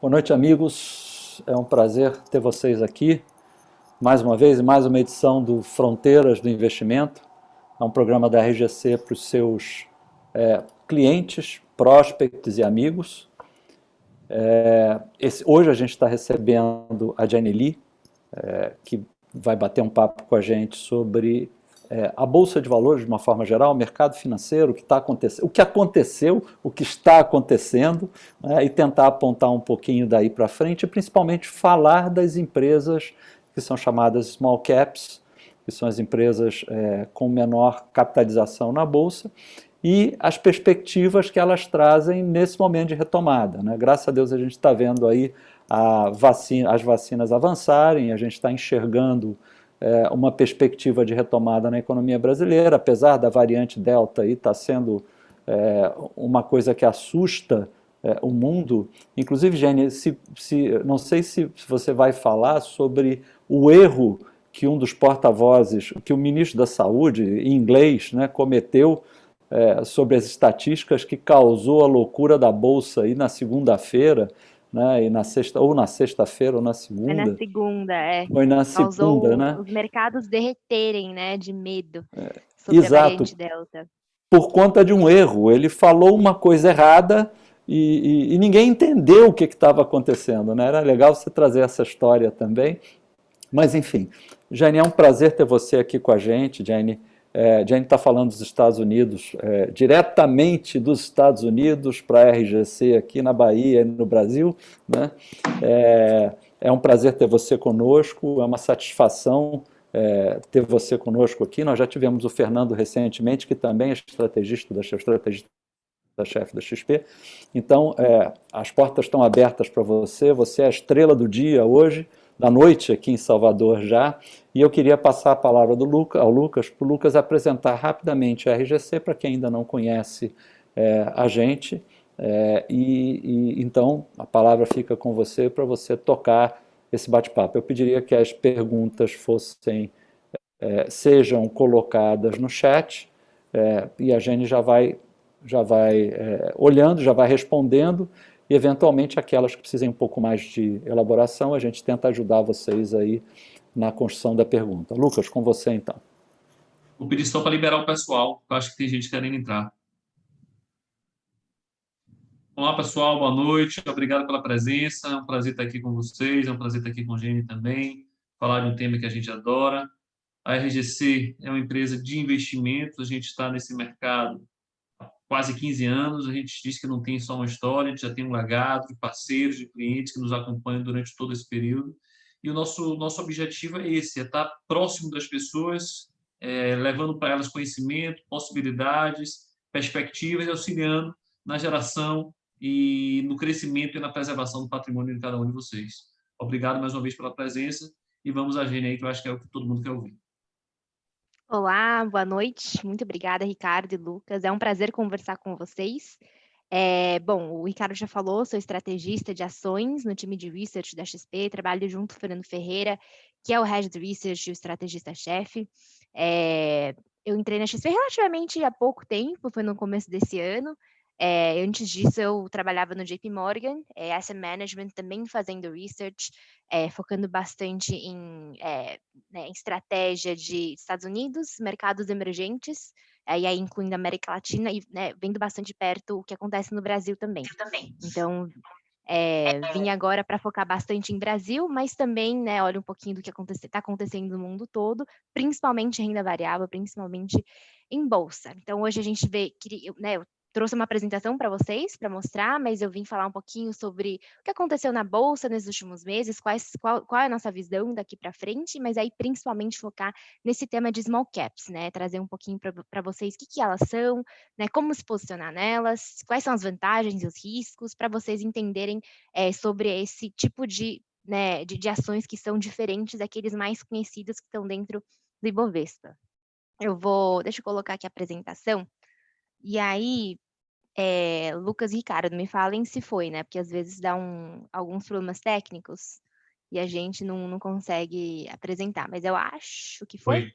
Boa noite, amigos. É um prazer ter vocês aqui, mais uma vez, mais uma edição do Fronteiras do Investimento. É um programa da RGC para os seus clientes, prospects e amigos. Hoje a gente está recebendo a Jenny Lee, que vai bater um papo com a gente sobre a Bolsa de Valores de uma forma geral, o mercado financeiro, o que aconteceu, o que está acontecendo, né, e tentar apontar um pouquinho daí para frente, e principalmente falar das empresas que são chamadas small caps, que são as empresas com menor capitalização na Bolsa, e as perspectivas que elas trazem nesse momento de retomada, né? Graças a Deus a gente está vendo aí as vacinas avançarem, a gente está enxergando uma perspectiva de retomada na economia brasileira, apesar da variante Delta aí estar sendo uma coisa que assusta o mundo. Inclusive, Jenny, não sei se você vai falar sobre o erro que um dos porta-vozes, que o ministro da Saúde, em inglês, né, cometeu sobre as estatísticas que causou a loucura da Bolsa aí na segunda-feira, né, e na sexta, ou na sexta-feira ou na Foi na segunda, segunda, foi na segunda, causou né? os mercados derreterem, né, de medo sobre a Exato, variante Delta. por conta de um erro. Ele falou uma coisa errada e ninguém entendeu o que estava acontecendo, né? Era legal você trazer essa história também. Mas, enfim, Jane, é um prazer ter você aqui com a gente, Jane. Jane está falando dos Estados Unidos, diretamente dos Estados Unidos para a RGC aqui na Bahia e no Brasil, né? É um prazer ter você conosco, é uma satisfação ter você conosco aqui. Nós já tivemos o Fernando recentemente, que também é estrategista-chefe da XP. Então, as portas estão abertas para você, você é a estrela do dia hoje, da noite aqui em Salvador já, e eu queria passar a palavra ao Lucas, para o Lucas apresentar rapidamente a RGC, para quem ainda não conhece a gente, então a palavra fica com você para você tocar esse bate-papo. Eu pediria que as perguntas sejam colocadas no chat, e a Jenny já vai olhando, já vai respondendo, e eventualmente aquelas que precisem um pouco mais de elaboração, a gente tenta ajudar vocês aí na construção da pergunta. Lucas, com você então. Vou pedir só para liberar o pessoal, eu acho que tem gente querendo entrar. Olá, pessoal, boa noite, obrigado pela presença, é um prazer estar aqui com vocês, é um prazer estar aqui com a Jenny também, falar de um tema que a gente adora. A RGC é uma empresa de investimentos, a gente está nesse mercado há quase 15 anos, a gente diz que não tem só uma história, a gente já tem um legado de parceiros, de clientes que nos acompanham durante todo esse período, e o nosso objetivo é esse, é estar próximo das pessoas, levando para elas conhecimento, possibilidades, perspectivas e auxiliando na geração e no crescimento e na preservação do patrimônio de cada um de vocês. Obrigado mais uma vez pela presença e vamos à agenda aí, que eu acho que é o que todo mundo quer ouvir. Olá, boa noite. Muito obrigada, Ricardo e Lucas. É um prazer conversar com vocês. Bom, o Ricardo já falou, sou estrategista de ações no time de research da XP, trabalho junto com o Fernando Ferreira, que é o Head de Research e o estrategista-chefe. Eu entrei na XP relativamente há pouco tempo, foi no começo desse ano. Antes disso, eu trabalhava no JP Morgan, Asset Management, também fazendo research, focando bastante em estratégia de Estados Unidos, mercados emergentes, e aí incluindo a América Latina e, né, vendo bastante perto o que acontece no Brasil também. Então, vim agora para focar bastante em Brasil, mas também, né, olha um pouquinho do que está acontecendo no mundo todo, principalmente em renda variável, principalmente em bolsa. Então, hoje a gente né, eu trouxe uma apresentação para vocês, para mostrar, mas eu vim falar um pouquinho sobre o que aconteceu na bolsa nesses últimos meses, qual é a nossa visão daqui para frente, mas aí principalmente focar nesse tema de small caps, né, trazer um pouquinho para vocês o que elas são, né, como se posicionar nelas, quais são as vantagens e os riscos, para vocês entenderem sobre esse tipo né, de ações que são diferentes daqueles mais conhecidos que estão dentro do Ibovespa. Deixa eu colocar aqui a apresentação, e aí, Lucas e Ricardo, me falem se foi, né, porque às vezes dá alguns problemas técnicos e a gente não consegue apresentar, mas eu acho que foi. Oi.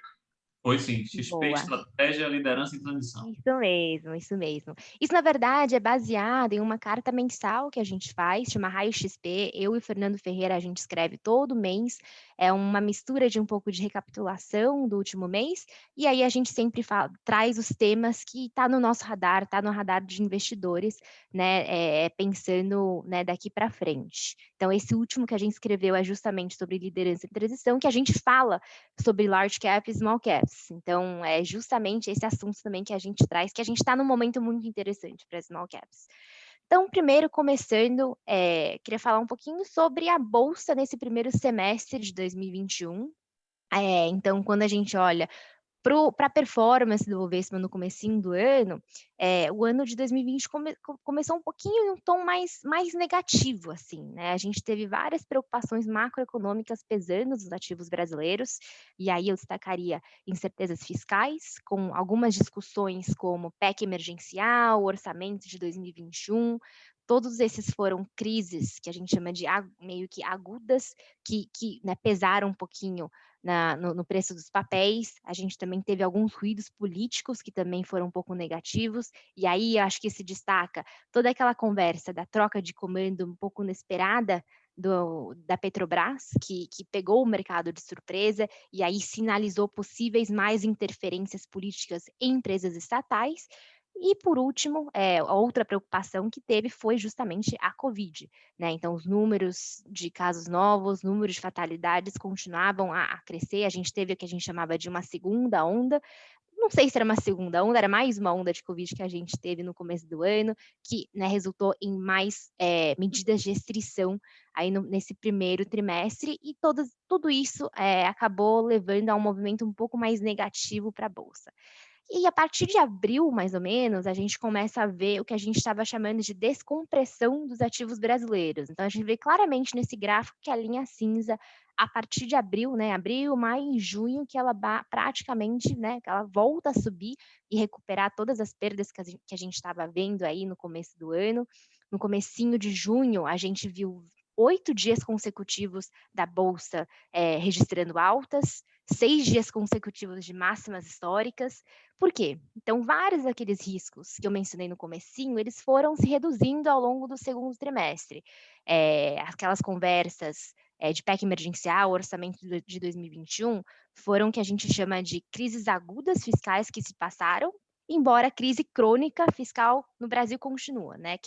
Foi sim, XP Boa. Estratégia, Liderança e Transição. Isso mesmo, isso mesmo. Isso, na verdade, é baseado em uma carta mensal que a gente faz, chama Raio XP. Eu e o Fernando Ferreira, a gente escreve todo mês. É uma mistura de um pouco de recapitulação do último mês, e aí a gente sempre traz os temas que está no nosso radar, está no radar de investidores, né, pensando, né, daqui para frente. Então, esse último que a gente escreveu é justamente sobre liderança e transição, que a gente fala sobre large cap e small caps. Então, é justamente esse assunto também que a gente traz, que a gente está num momento muito interessante para small caps. Então, primeiro, começando, queria falar um pouquinho sobre a Bolsa nesse primeiro semestre de 2021. Então, quando a gente olha para a performance do Bovespa no comecinho do ano, o ano de 2020 começou um pouquinho em um tom mais negativo, assim, né? A gente teve várias preocupações macroeconômicas pesando nos ativos brasileiros, e aí eu destacaria incertezas fiscais, com algumas discussões como PEC emergencial, orçamento de 2021, todos esses foram crises que a gente chama de meio que agudas, que né, pesaram um pouquinho no preço dos papéis. A gente também teve alguns ruídos políticos que também foram um pouco negativos, e aí eu acho que se destaca toda aquela conversa da troca de comando um pouco inesperada da Petrobras, que pegou o mercado de surpresa e aí sinalizou possíveis mais interferências políticas em empresas estatais. E, por último, a outra preocupação que teve foi justamente a Covid, né? Então, os números de casos novos, números de fatalidades continuavam a crescer. A gente teve o que a gente chamava de uma segunda onda. Não sei se era uma segunda onda, era mais uma onda de Covid que a gente teve no começo do ano, que, né, resultou em mais medidas de restrição aí nesse primeiro trimestre, e tudo isso acabou levando a um movimento um pouco mais negativo para a Bolsa. E a partir de abril, mais ou menos, a gente começa a ver o que a gente estava chamando de descompressão dos ativos brasileiros. Então, a gente vê claramente nesse gráfico que a linha cinza, a partir de abril, né, abril, maio e junho, que ela praticamente, né, que ela volta a subir e recuperar todas as perdas que a gente estava vendo aí no começo do ano. No comecinho de junho, a gente viu 8 dias consecutivos da Bolsa registrando altas, 6 dias consecutivos de máximas históricas. Por quê? Então, vários daqueles riscos que eu mencionei no comecinho, eles foram se reduzindo ao longo do segundo trimestre. Aquelas conversas de PEC emergencial, orçamento de 2021, foram o que a gente chama de crises agudas fiscais que se passaram, embora a crise crônica fiscal no Brasil continua, né?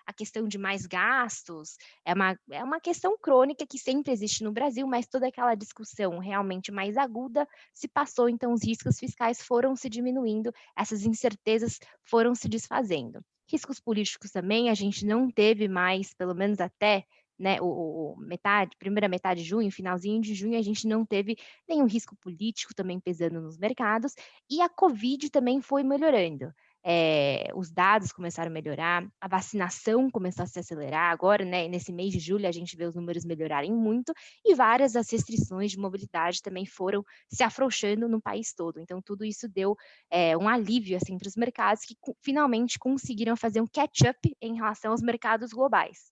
A questão de mais gastos é uma questão crônica que sempre existe no Brasil, mas toda aquela discussão realmente mais aguda se passou, então os riscos fiscais foram se diminuindo, essas incertezas foram se desfazendo. Riscos políticos também, a gente não teve mais, pelo menos até, né, primeira metade de junho, finalzinho de junho, a gente não teve nenhum risco político também pesando nos mercados, e a Covid também foi melhorando. Os dados começaram a melhorar, a vacinação começou a se acelerar. Agora, né, nesse mês de julho, a gente vê os números melhorarem muito, e várias das restrições de mobilidade também foram se afrouxando no país todo. Então, tudo isso deu um alívio assim, para os mercados que finalmente conseguiram fazer um catch-up em relação aos mercados globais.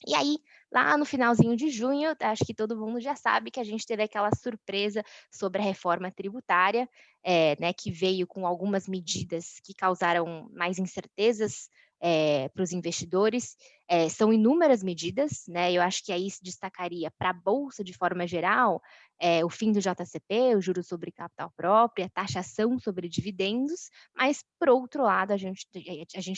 E aí, lá no finalzinho de junho, acho que todo mundo já sabe que a gente teve aquela surpresa sobre a reforma tributária, né, que veio com algumas medidas que causaram mais incertezas para os investidores. São inúmeras medidas, né? Eu acho que aí se destacaria para a Bolsa de forma geral, o fim do JCP, o juros sobre capital próprio, a taxação sobre dividendos, mas, por outro lado, a gente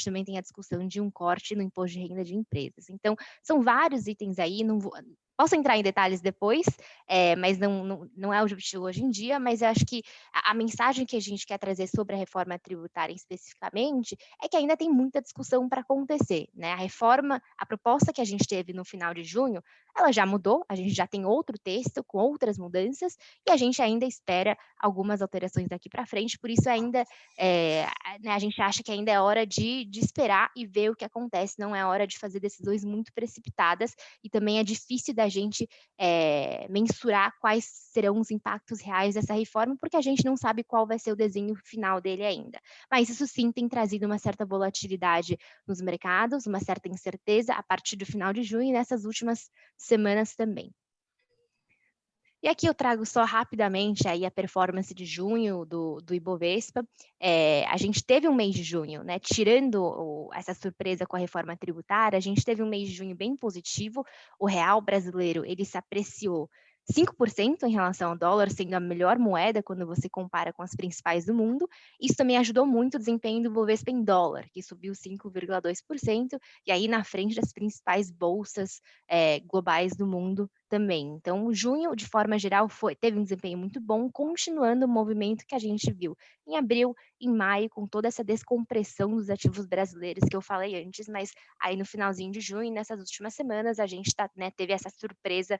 também tem a discussão de um corte no imposto de renda de empresas. Então, são vários itens aí, posso entrar em detalhes depois, mas não é o objetivo hoje em dia, mas eu acho que a mensagem que a gente quer trazer sobre a reforma tributária especificamente é que ainda tem muita discussão para acontecer, né? A proposta que a gente teve no final de junho, ela já mudou, a gente já tem outro texto com outras mudanças, e a gente ainda espera algumas alterações daqui para frente, por isso ainda, né, a gente acha que ainda é hora de esperar e ver o que acontece, não é hora de fazer decisões muito precipitadas, e também é difícil da gente mensurar quais serão os impactos reais dessa reforma, porque a gente não sabe qual vai ser o desenho final dele ainda. Mas isso sim tem trazido uma certa volatilidade nos mercados, uma certa incerteza a partir do final de junho e nessas últimas semanas também. E aqui eu trago só rapidamente aí a performance de junho do Ibovespa. A gente teve um mês de junho, né? Tirando essa surpresa com a reforma tributária, a gente teve um mês de junho bem positivo. O real brasileiro ele se apreciou 5% em relação ao dólar, sendo a melhor moeda quando você compara com as principais do mundo. Isso também ajudou muito o desempenho do Ibovespa em dólar, que subiu 5,2%, e aí na frente das principais bolsas globais do mundo também. Então, junho, de forma geral, teve um desempenho muito bom, continuando o movimento que a gente viu em abril, em maio, com toda essa descompressão dos ativos brasileiros que eu falei antes, mas aí no finalzinho de junho, nessas últimas semanas, a gente teve essa surpresa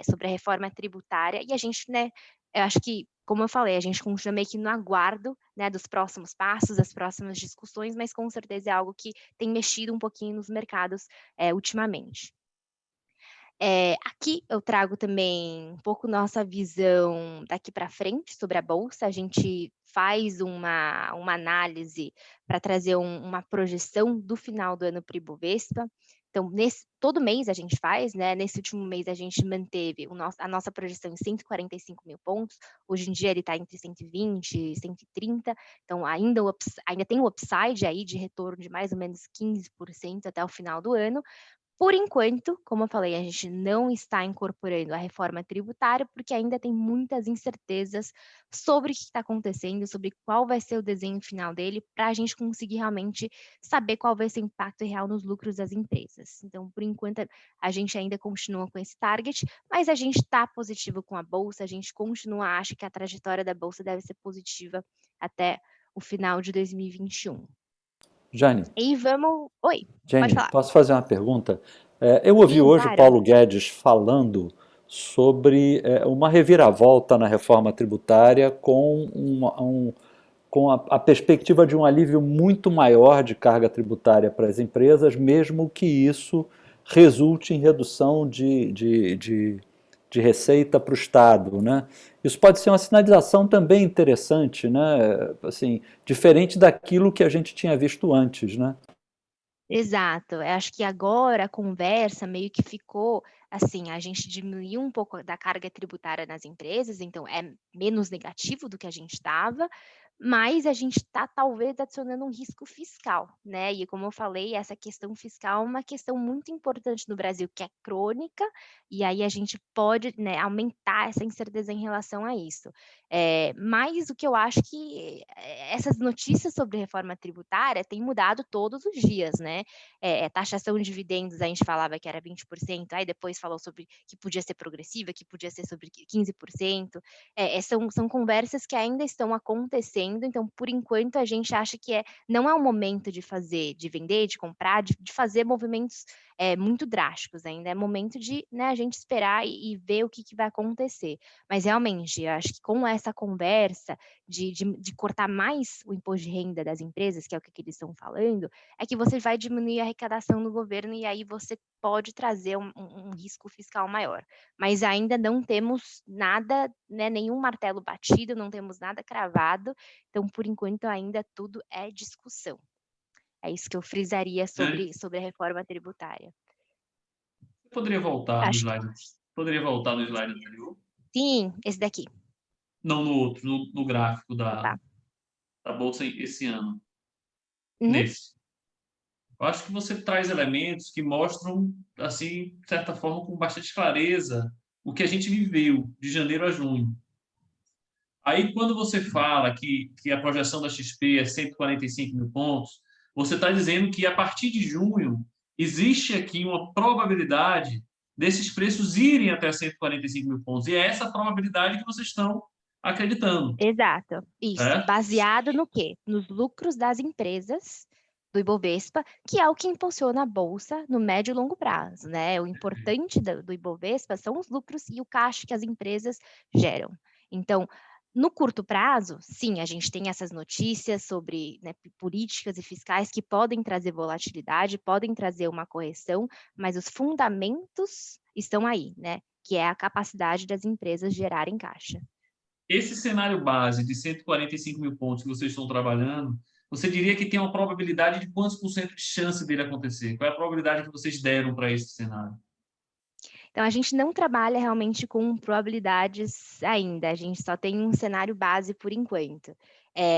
sobre a reforma tributária, e a gente, né, eu acho que, como eu falei, a gente continua meio que no aguardo, né, dos próximos passos, das próximas discussões, mas com certeza é algo que tem mexido um pouquinho nos mercados ultimamente. Aqui eu trago também um pouco nossa visão daqui para frente sobre a bolsa. A gente faz uma análise para trazer uma projeção do final do ano para o Ibovespa. Então, todo mês a gente faz, né? Nesse último mês a gente manteve a nossa projeção em 145 mil pontos. Hoje em dia ele está entre 120 e 130. Então, ainda tem o upside aí de retorno de mais ou menos 15% até o final do ano. Por enquanto, como eu falei, a gente não está incorporando a reforma tributária, porque ainda tem muitas incertezas sobre o que está acontecendo, sobre qual vai ser o desenho final dele, para a gente conseguir realmente saber qual vai ser o impacto real nos lucros das empresas. Então, por enquanto, a gente ainda continua com esse target, mas a gente está positivo com a Bolsa, a gente continua, acha que a trajetória da Bolsa deve ser positiva até o final de 2021. Jane. E vamos... Oi, Jane, pode falar. posso fazer uma pergunta? Eu ouvi Sim, hoje claro. o Paulo Guedes falando sobre uma reviravolta na reforma tributária com a perspectiva de um alívio muito maior de carga tributária para as empresas, mesmo que isso resulte em redução de receita para o Estado, né? Isso pode ser uma sinalização também interessante, né? Assim, diferente daquilo que a gente tinha visto antes, né? Exato. Eu acho que agora a conversa meio que ficou assim, a gente diminuiu um pouco da carga tributária nas empresas, então é menos negativo do que a gente estava, mas a gente está talvez adicionando um risco fiscal, né? E como eu falei, essa questão fiscal é uma questão muito importante no Brasil, que é crônica, e aí a gente pode, né, aumentar essa incerteza em relação a isso. Mas o que eu acho que essas notícias sobre reforma tributária têm mudado todos os dias, né? Taxação de dividendos, a gente falava que era 20%, aí depois falou sobre que podia ser progressiva, que podia ser sobre 15%. São conversas que ainda estão acontecendo, então, por enquanto, a gente acha que não é o momento de vender, de comprar, de fazer movimentos muito drásticos ainda. É momento de, né, a gente esperar e ver o que vai acontecer. Mas, realmente, eu acho que com essa conversa de cortar mais o imposto de renda das empresas, que é o que eles estão falando, é que você vai diminuir a arrecadação do governo e aí você pode trazer um risco fiscal maior. Mas ainda não temos nada, né, nenhum martelo batido, não temos nada cravado, então, por enquanto, ainda tudo é discussão. É isso que eu frisaria sobre a reforma tributária. Poderia voltar no Acho que slide, poderia voltar no slide anterior? sim, esse daqui. Não, no outro, no gráfico Tá. da Bolsa esse ano. Uhum. Nesse. Eu acho que você traz elementos que mostram, assim, de certa forma, com bastante clareza, o que a gente viveu de janeiro a junho. Aí, quando você fala que a projeção da XP é 145 mil pontos, você está dizendo que, a partir de junho, existe aqui uma probabilidade desses preços irem até 145 mil pontos. E é essa probabilidade que vocês estão acreditando. Exato, isso. Certo? Baseado no quê? Nos lucros das empresas do Ibovespa, que é o que impulsiona a bolsa no médio e longo prazo, né? O importante do Ibovespa são os lucros e o caixa que as empresas geram. Então, no curto prazo, sim, a gente tem essas notícias sobre, né, políticas e fiscais que podem trazer volatilidade, podem trazer uma correção, mas os fundamentos estão aí, né? Que é a capacidade das empresas gerarem caixa. Esse cenário base de 145 mil pontos que vocês estão trabalhando, você diria que tem uma probabilidade de quantos por cento de chance dele acontecer? Qual é a probabilidade que vocês deram para esse cenário? Então, a gente não trabalha realmente com probabilidades ainda, a gente só tem um cenário base por enquanto.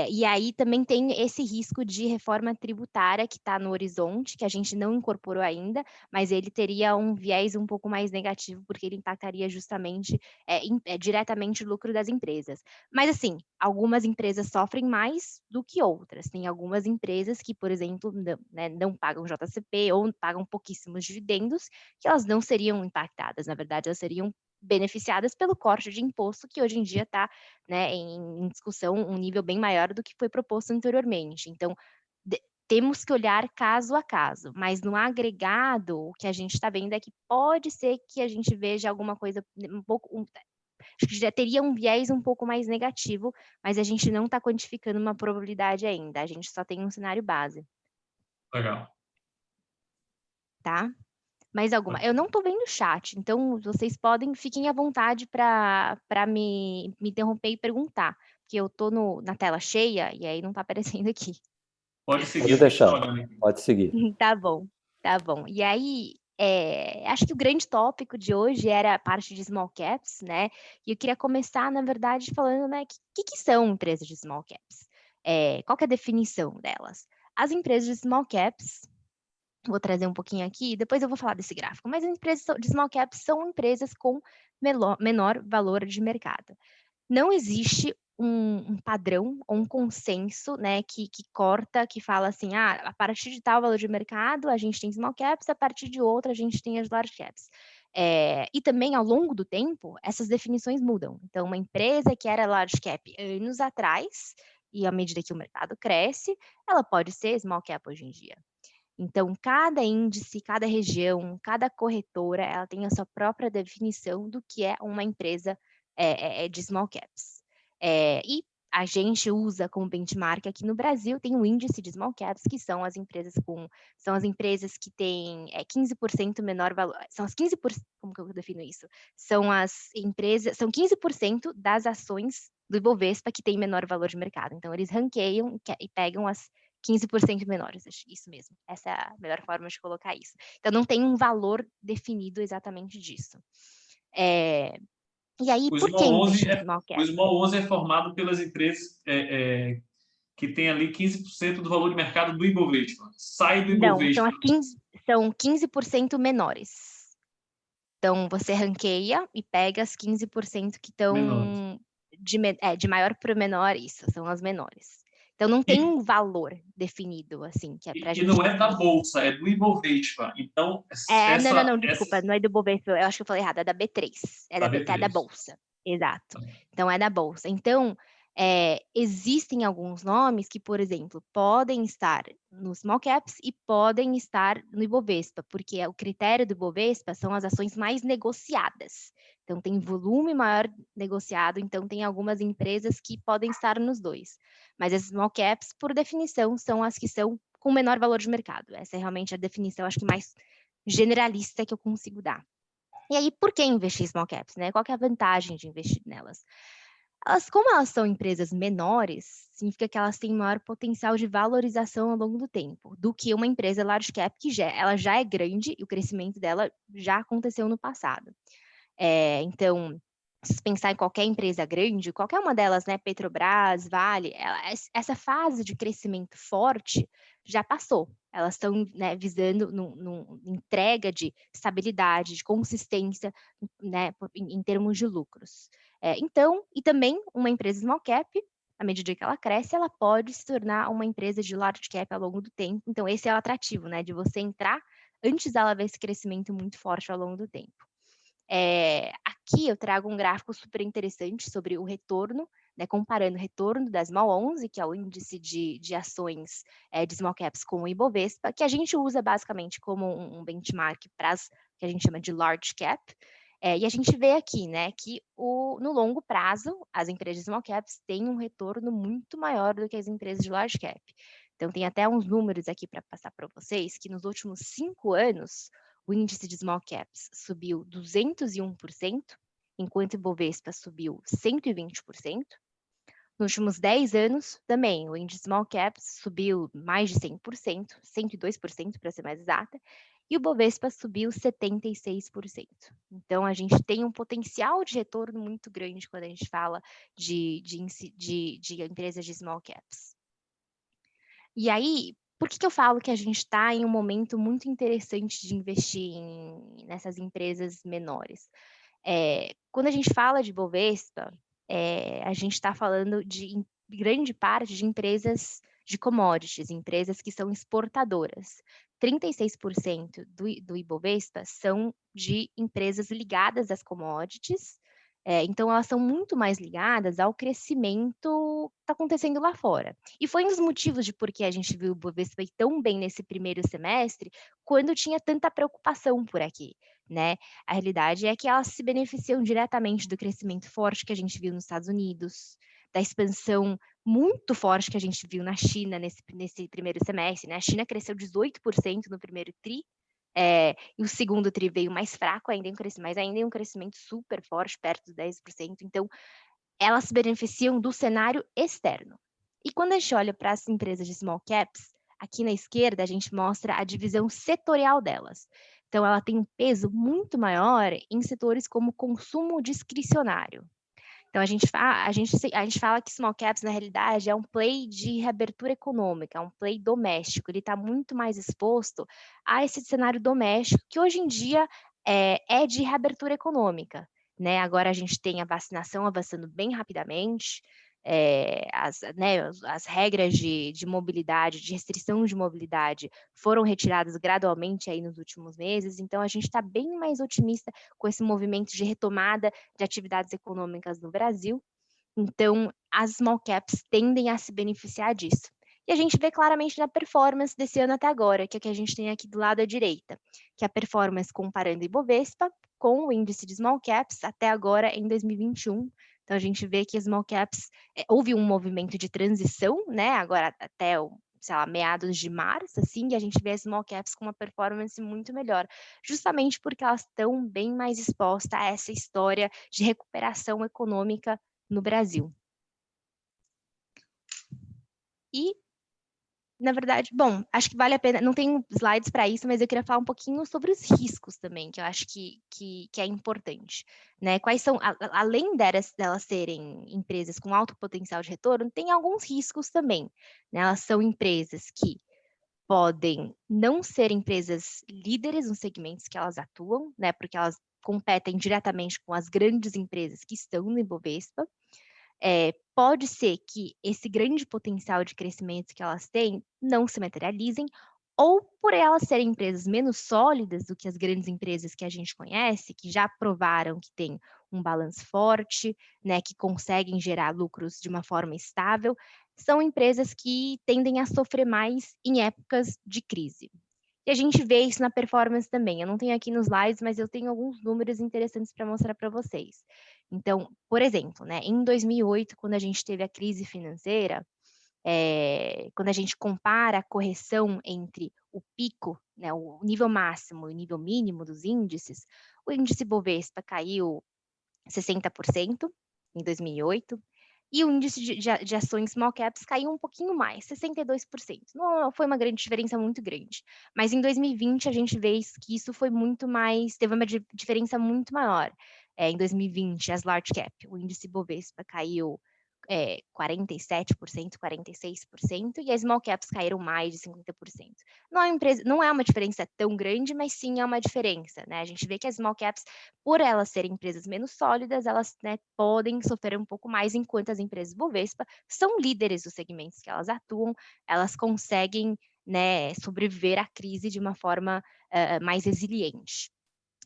E aí também tem esse risco de reforma tributária que está no horizonte, que a gente não incorporou ainda, mas ele teria um viés um pouco mais negativo, porque ele impactaria justamente diretamente o lucro das empresas. Mas, assim, algumas empresas sofrem mais do que outras. Tem algumas empresas que, por exemplo, não pagam JCP ou pagam pouquíssimos dividendos, que elas não seriam impactadas. Na verdade, elas seriam beneficiadas pelo corte de imposto, que hoje em dia está, né, em discussão um nível bem maior do que foi proposto anteriormente. Então, temos que olhar caso a caso, mas no agregado, o que a gente está vendo é que pode ser que a gente veja alguma coisa um pouco, acho que já teria um viés um pouco mais negativo, mas a gente não está quantificando uma probabilidade ainda, a gente só tem um cenário base, Legal. tá? Mais alguma? Eu não estou vendo o chat, então vocês fiquem à vontade para me interromper e perguntar, porque eu estou na tela cheia e aí não está aparecendo aqui. Pode seguir. Pode deixar, pode seguir. Tá bom, tá bom. E aí, acho que o grande tópico de hoje era a parte de small caps, né? E eu queria começar, na verdade, falando, né, que são empresas de small caps? Qual que é a definição delas? As empresas de small caps, vou trazer um pouquinho aqui, depois eu vou falar desse gráfico, mas as empresas de small caps são empresas com menor valor de mercado. Não existe um padrão ou um consenso, né, que corta, que fala assim, a partir de tal valor de mercado, a gente tem small caps, a partir de outra, a gente tem as large caps. E também, ao longo do tempo, essas definições mudam. Então, uma empresa que era large cap anos atrás, e à medida que o mercado cresce, ela pode ser small cap hoje em dia. Então, cada índice, cada região, cada corretora, ela tem a sua própria definição do que é uma empresa de small caps. E a gente usa como benchmark aqui no Brasil, tem o índice de small caps, que são as empresas que têm 15% menor valor, são as 15%, como que eu defino isso? São 15% das ações do Ibovespa que têm menor valor de mercado. Então, eles ranqueiam e pegam as 15% menores, isso mesmo. Essa é a melhor forma de colocar isso. Então, não tem um valor definido exatamente disso. E aí, por que investir em small cap? O Small 11 é formado pelas empresas que têm ali 15% do valor de mercado do Ibovespa. Sai do Ibovespa. Não, são 15% menores. Então, você ranqueia e pega as 15% que estão de maior para menor, isso, são as menores. Então, não tem um valor definido, assim, que é para a gente... E não é da Bolsa, é do Ibovespa. Então, não, desculpa, não é do Ibovespa, eu acho que eu falei errado, é da B3, é da Bolsa, exato. Então, é da Bolsa. Então, existem alguns nomes que, por exemplo, podem estar no small caps e podem estar no Ibovespa, porque o critério do Ibovespa são as ações mais negociadas. Então, tem volume maior negociado, então tem algumas empresas que podem estar nos dois. Mas as small caps, por definição, são as que são com menor valor de mercado. Essa é realmente a definição, acho que mais generalista que eu consigo dar. E aí, por que investir em small caps, né? Qual que é a vantagem de investir nelas? Como elas são empresas menores, significa que elas têm maior potencial de valorização ao longo do tempo do que uma empresa large cap, que ela já é grande e o crescimento dela já aconteceu no passado. Então, se pensar em qualquer empresa grande, qualquer uma delas, né, Petrobras, Vale, essa fase de crescimento forte já passou. Elas estão, né, visando entrega de estabilidade, de consistência, né, em termos de lucros. Então, e também uma empresa small cap, à medida que ela cresce, ela pode se tornar uma empresa de large cap ao longo do tempo. Então, esse é o atrativo, né, de você entrar antes dela ver esse crescimento muito forte ao longo do tempo. Aqui eu trago um gráfico super interessante sobre o retorno, né, comparando o retorno da Small 11, que é o índice de ações de small caps, com o Ibovespa, que a gente usa basicamente como um benchmark para as que a gente chama de large cap. E a gente vê aqui, né, que no longo prazo, as empresas de small caps têm um retorno muito maior do que as empresas de large cap. Então, tem até uns números aqui para passar para vocês, que nos últimos 5 anos, o índice de small caps subiu 201%, enquanto o Ibovespa subiu 120%. Nos últimos 10 anos, também, o índice Small Caps subiu mais de 100%, 102% para ser mais exata, e o Bovespa subiu 76%. Então, a gente tem um potencial de retorno muito grande quando a gente fala de empresas de Small Caps. E aí, por que eu falo que a gente está em um momento muito interessante de investir nessas empresas menores? Quando a gente fala de Bovespa, a gente está falando em grande parte de empresas de commodities, empresas que são exportadoras. 36% do Ibovespa são de empresas ligadas às commodities, então elas são muito mais ligadas ao crescimento que está acontecendo lá fora. E foi um dos motivos de por que a gente viu o Bovespa ir tão bem nesse primeiro semestre, quando tinha tanta preocupação por aqui, né? A realidade é que elas se beneficiam diretamente do crescimento forte que a gente viu nos Estados Unidos, da expansão muito forte que a gente viu na China nesse primeiro semestre, né? A China cresceu 18% no primeiro tri, e o segundo tri veio mais fraco ainda, mas ainda em um crescimento super forte, perto dos 10%. Então, elas se beneficiam do cenário externo. E quando a gente olha para as empresas de small caps, aqui na esquerda a gente mostra a divisão setorial delas. Então, ela tem um peso muito maior em setores como consumo discricionário. Então, a gente fala que small caps, na realidade, é um play de reabertura econômica, é um play doméstico. Ele está muito mais exposto a esse cenário doméstico, que hoje em dia é de reabertura econômica, né? Agora a gente tem a vacinação avançando bem rapidamente, as regras de mobilidade, de restrição de mobilidade, foram retiradas gradualmente aí nos últimos meses, então a gente está bem mais otimista com esse movimento de retomada de atividades econômicas no Brasil. Então, as small caps tendem a se beneficiar disso. E a gente vê claramente na performance desse ano até agora, que é o que a gente tem aqui do lado à direita, que é a performance comparando Ibovespa com o índice de small caps até agora em 2021. Então, a gente vê que as small caps, houve um movimento de transição, né? Agora até sei lá, meados de março, assim, e a gente vê as small caps com uma performance muito melhor, justamente porque elas estão bem mais expostas a essa história de recuperação econômica no Brasil. E, na verdade, bom, acho que vale a pena, não tenho slides para isso, mas eu queria falar um pouquinho sobre os riscos também, que eu acho que é importante, né? Quais são, além delas serem empresas com alto potencial de retorno, tem alguns riscos também, né? Elas são empresas que podem não ser empresas líderes nos segmentos que elas atuam, né? Porque elas competem diretamente com as grandes empresas que estão no Ibovespa. Pode ser que esse grande potencial de crescimento que elas têm não se materializem, ou por elas serem empresas menos sólidas do que as grandes empresas que a gente conhece, que já provaram que têm um balanço forte, né, que conseguem gerar lucros de uma forma estável, são empresas que tendem a sofrer mais em épocas de crise. E a gente vê isso na performance também. Eu não tenho aqui nos slides, mas eu tenho alguns números interessantes para mostrar para vocês. Então, por exemplo, né, em 2008, quando a gente teve a crise financeira, quando a gente compara a correção entre o pico, né, o nível máximo e o nível mínimo dos índices, o índice Bovespa caiu 60% em 2008, e o índice de ações small caps caiu um pouquinho mais, 62%. Não foi uma grande diferença muito grande. Mas em 2020 a gente vê que isso foi muito mais, teve uma diferença muito maior. Em 2020, as large cap, o índice Bovespa caiu 47%, 46%, e as small caps caíram mais de 50%. Não é uma diferença tão grande, mas sim é uma diferença, né? A gente vê que as small caps, por elas serem empresas menos sólidas, elas, né, podem sofrer um pouco mais, enquanto as empresas Bovespa são líderes dos segmentos que elas atuam, elas conseguem, né, sobreviver à crise de uma forma mais resiliente.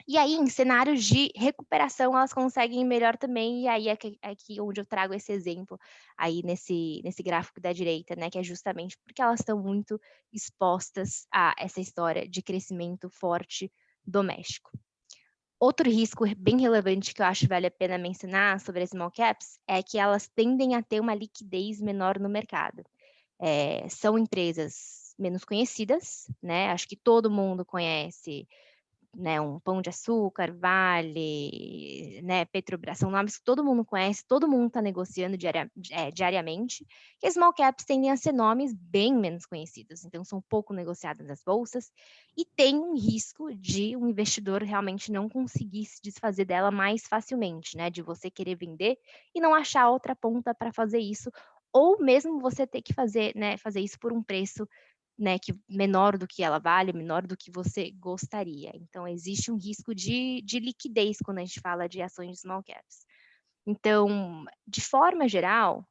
E aí, em cenários de recuperação, elas conseguem melhor também, e aí é aqui onde eu trago esse exemplo aí nesse gráfico da direita, né, que é justamente porque elas estão muito expostas a essa história de crescimento forte doméstico. Outro risco bem relevante que eu acho que vale a pena mencionar sobre as small caps é que elas tendem a ter uma liquidez menor no mercado. São empresas menos conhecidas, né? Acho que todo mundo conhece né, um Pão de Açúcar, Vale, né, Petrobras, são nomes que todo mundo conhece, todo mundo está negociando diariamente, e as small caps tendem a ser nomes bem menos conhecidos, então são pouco negociadas nas bolsas, e tem um risco de um investidor realmente não conseguir se desfazer dela mais facilmente, né, de você querer vender e não achar outra ponta para fazer isso, ou mesmo você ter que fazer, né, fazer isso por um preço, né, que menor do que ela vale, menor do que você gostaria. Então, existe um risco de liquidez quando a gente fala de ações de small caps. Então, de forma geral,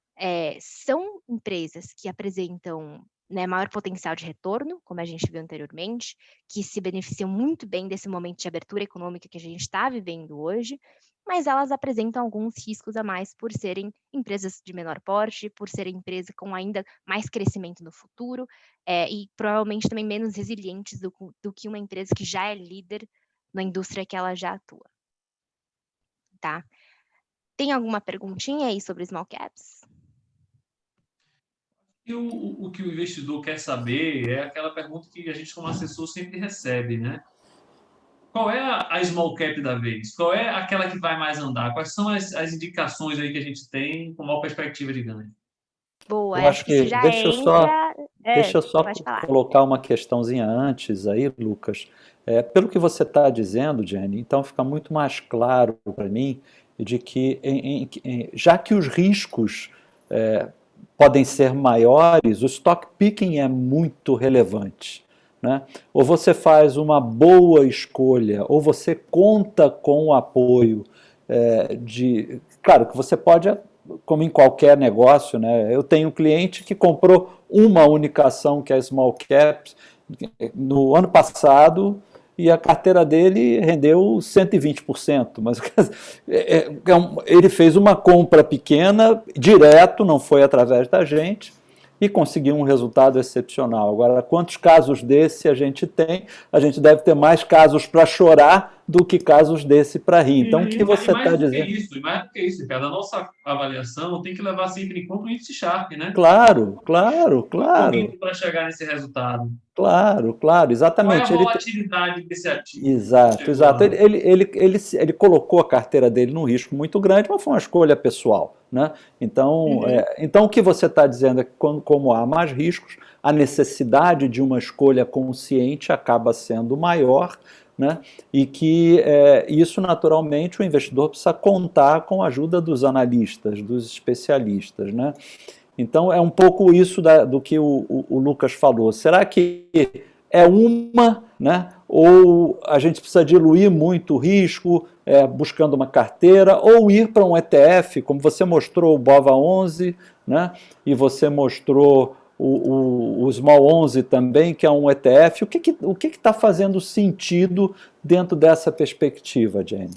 são empresas que apresentam, né, maior potencial de retorno, como a gente viu anteriormente, que se beneficiam muito bem desse momento de abertura econômica que a gente está vivendo hoje, mas elas apresentam alguns riscos a mais por serem empresas de menor porte, por serem empresas com ainda mais crescimento no futuro, e provavelmente também menos resilientes do que uma empresa que já é líder na indústria que ela já atua. Tá? Tem alguma perguntinha aí sobre small caps? E o que o investidor quer saber é aquela pergunta que a gente, como assessor, sempre recebe, né? Qual é a small cap da vez? Qual é aquela que vai mais andar? Quais são as indicações aí que a gente tem com maior perspectiva de ganho? Boa, Eu acho acho que isso que já deixa eu só pode falar. colocar uma questãozinha antes aí, Lucas. Pelo que você está dizendo, Jenny, então fica muito mais claro para mim de que, já que os riscos podem ser maiores, o stock picking é muito relevante, né? Ou você faz uma boa escolha, ou você conta com o apoio de... Claro que você pode, como em qualquer negócio, né? Eu tenho um cliente que comprou uma única ação, que é a Small Caps, no ano passado, e a carteira dele rendeu 120%, mas ele fez uma compra pequena, direto, não foi através da gente, e conseguiu um resultado excepcional. Agora, quantos casos desse a gente tem? A gente deve ter mais casos para chorar do que casos desse para rir. Então, o que você está dizendo? E mais do que isso, cara, a nossa avaliação tem que levar sempre em conta o índice Sharpe, né? Claro, claro, claro, Para chegar nesse resultado. claro, claro, Qual é a exatamente. volatilidade desse ativo? Exato, exato. Ele colocou a carteira dele num risco muito grande, mas foi uma escolha pessoal, né? Então, então o que você está dizendo é que como há mais riscos, a necessidade de uma escolha consciente acaba sendo maior, né? E que isso, naturalmente, o investidor precisa contar com a ajuda dos analistas, dos especialistas, né? Então, é um pouco isso do que o Lucas falou. Será que é uma, né? Ou a gente precisa diluir muito o risco, buscando uma carteira, ou ir para um ETF, como você mostrou o BOVA11, né? E você mostrou o Small 11 também, que é um ETF. O que está fazendo sentido dentro dessa perspectiva, Jenny?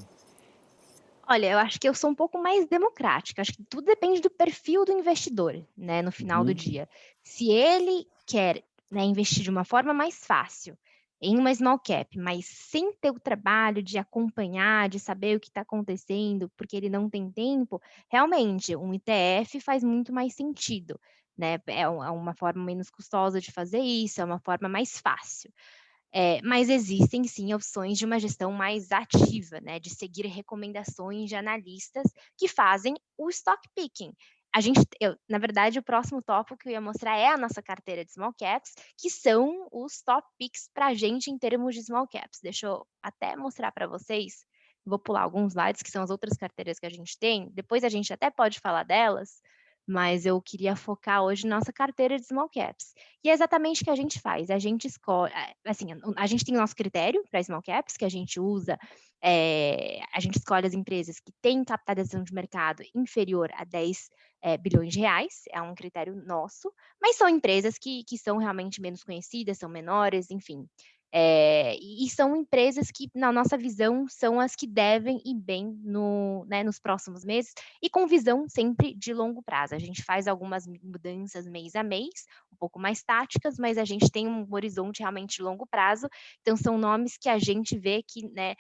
Olha, eu acho que eu sou um pouco mais democrática. Acho que tudo depende do perfil do investidor, né, no final do dia. Se ele quer, né, investir de uma forma mais fácil em uma small cap, mas sem ter o trabalho de acompanhar, de saber o que está acontecendo, porque ele não tem tempo, realmente um ETF faz muito mais sentido, né? É uma forma menos custosa de fazer isso, é uma forma mais fácil. Mas existem sim opções de uma gestão mais ativa, né, de seguir recomendações de analistas que fazem o stock picking. Na verdade, o próximo tópico que eu ia mostrar é a nossa carteira de small caps, que são os top picks para a gente em termos de small caps. Deixa eu até mostrar para vocês. Vou pular alguns slides, que são as outras carteiras que a gente tem. Depois a gente até pode falar delas, mas eu queria focar hoje na nossa carteira de small caps. E é exatamente o que a gente faz. A gente escolhe, assim, a gente tem o nosso critério para small caps, que a gente usa, a gente escolhe as empresas que têm capitalização de mercado inferior a 10 bilhões de reais, é um critério nosso, mas são empresas que são realmente menos conhecidas, são menores, enfim. E são empresas que, na nossa visão, são as que devem ir bem nos próximos meses e com visão sempre de longo prazo. A gente faz algumas mudanças mês a mês, um pouco mais táticas, mas a gente tem um horizonte realmente de longo prazo. Então, são nomes que a gente vê que, né,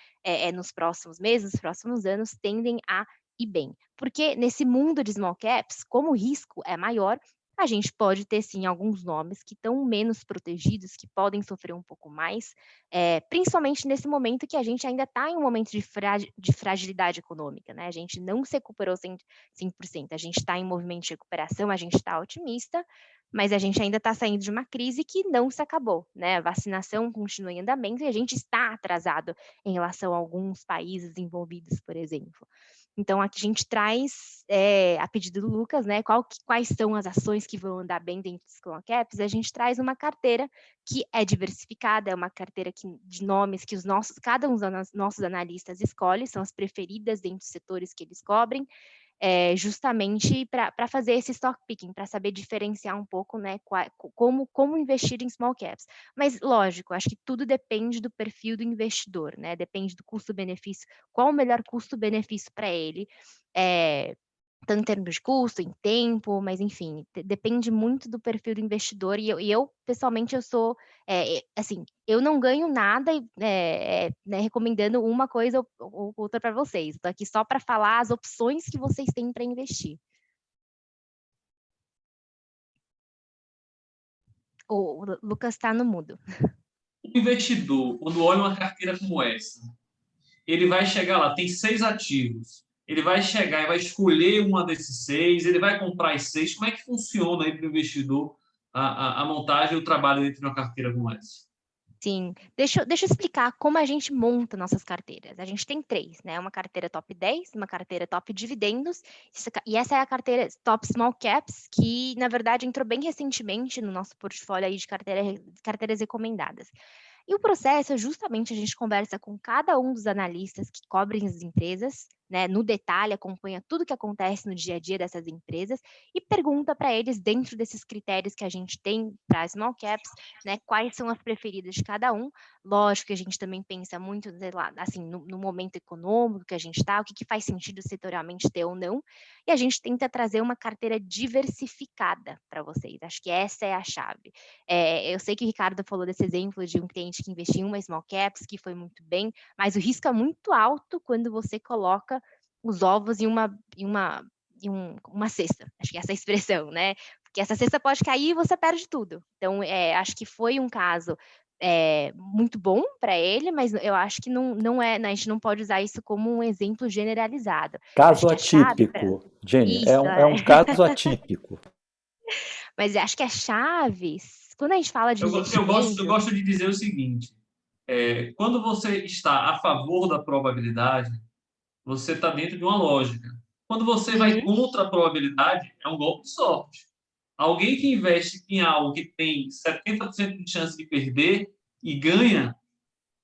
nos próximos meses, nos próximos anos, tendem a ir bem. Porque nesse mundo de small caps, como o risco é maior, a gente pode ter, sim, alguns nomes que estão menos protegidos, que podem sofrer um pouco mais, principalmente nesse momento que a gente ainda está em um momento de fragilidade econômica, né? A gente não se recuperou 100%, a gente está em movimento de recuperação, a gente está otimista, mas a gente ainda está saindo de uma crise que não se acabou, né? A vacinação continua em andamento e a gente está atrasado em relação a alguns países envolvidos, por exemplo. Então, aqui a gente traz, a pedido do Lucas, né, quais são as ações que vão andar bem dentro dos small caps, a gente traz uma carteira que é diversificada, é uma carteira de nomes que cada um dos nossos analistas escolhe, são as preferidas dentro dos setores que eles cobrem, justamente para fazer esse stock picking, para saber diferenciar um pouco, né, como investir em small caps. Mas, lógico, acho que tudo depende do perfil do investidor, né? Depende do custo-benefício, qual o melhor custo-benefício para ele, tanto em termos de custo, em tempo, mas enfim, depende muito do perfil do investidor. E eu pessoalmente, eu sou, assim, eu não ganho nada né, recomendando uma coisa ou outra para vocês. Estou aqui só para falar as opções que vocês têm para investir. O Lucas está no mudo. O investidor, quando olha uma carteira como essa, ele vai chegar lá, tem 6 ativos, ele vai chegar e vai escolher uma desses 6, ele vai comprar as 6. Como é que funciona aí para o investidor a montagem e o trabalho dentro de uma carteira como essa? Sim, deixa eu explicar como a gente monta nossas carteiras. A gente tem 3, né? Uma carteira top 10, uma carteira top dividendos, e essa é a carteira top small caps, que na verdade entrou bem recentemente no nosso portfólio aí de carteiras recomendadas. E o processo é justamente a gente conversa com cada um dos analistas que cobrem as empresas, né, no detalhe, acompanha tudo que acontece no dia a dia dessas empresas e pergunta para eles, dentro desses critérios que a gente tem para small caps, né, quais são as preferidas de cada um. Lógico que a gente também pensa muito, sei lá, assim, no momento econômico que a gente está, o que faz sentido setorialmente ter ou não, e a gente tenta trazer uma carteira diversificada para vocês. Acho que essa é a chave. Eu sei que o Ricardo falou desse exemplo de um cliente que investiu em uma small caps, que foi muito bem, mas o risco é muito alto quando você coloca os ovos em uma cesta. Acho que essa é a expressão, né? Porque essa cesta pode cair e você perde tudo. Então, acho que foi um caso muito bom para ele, mas eu acho que não é, né, a gente não pode usar isso como um exemplo generalizado. Caso Acho que a chave atípico, Jenny, isso, é um caso atípico. mas acho que a chave, quando a gente fala de Eu investimento, gosto de dizer o seguinte: quando você está a favor da probabilidade, você está dentro de uma lógica. Quando você vai contra a probabilidade, é um golpe de sorte. Alguém que investe em algo que tem 70% de chance de perder e ganha,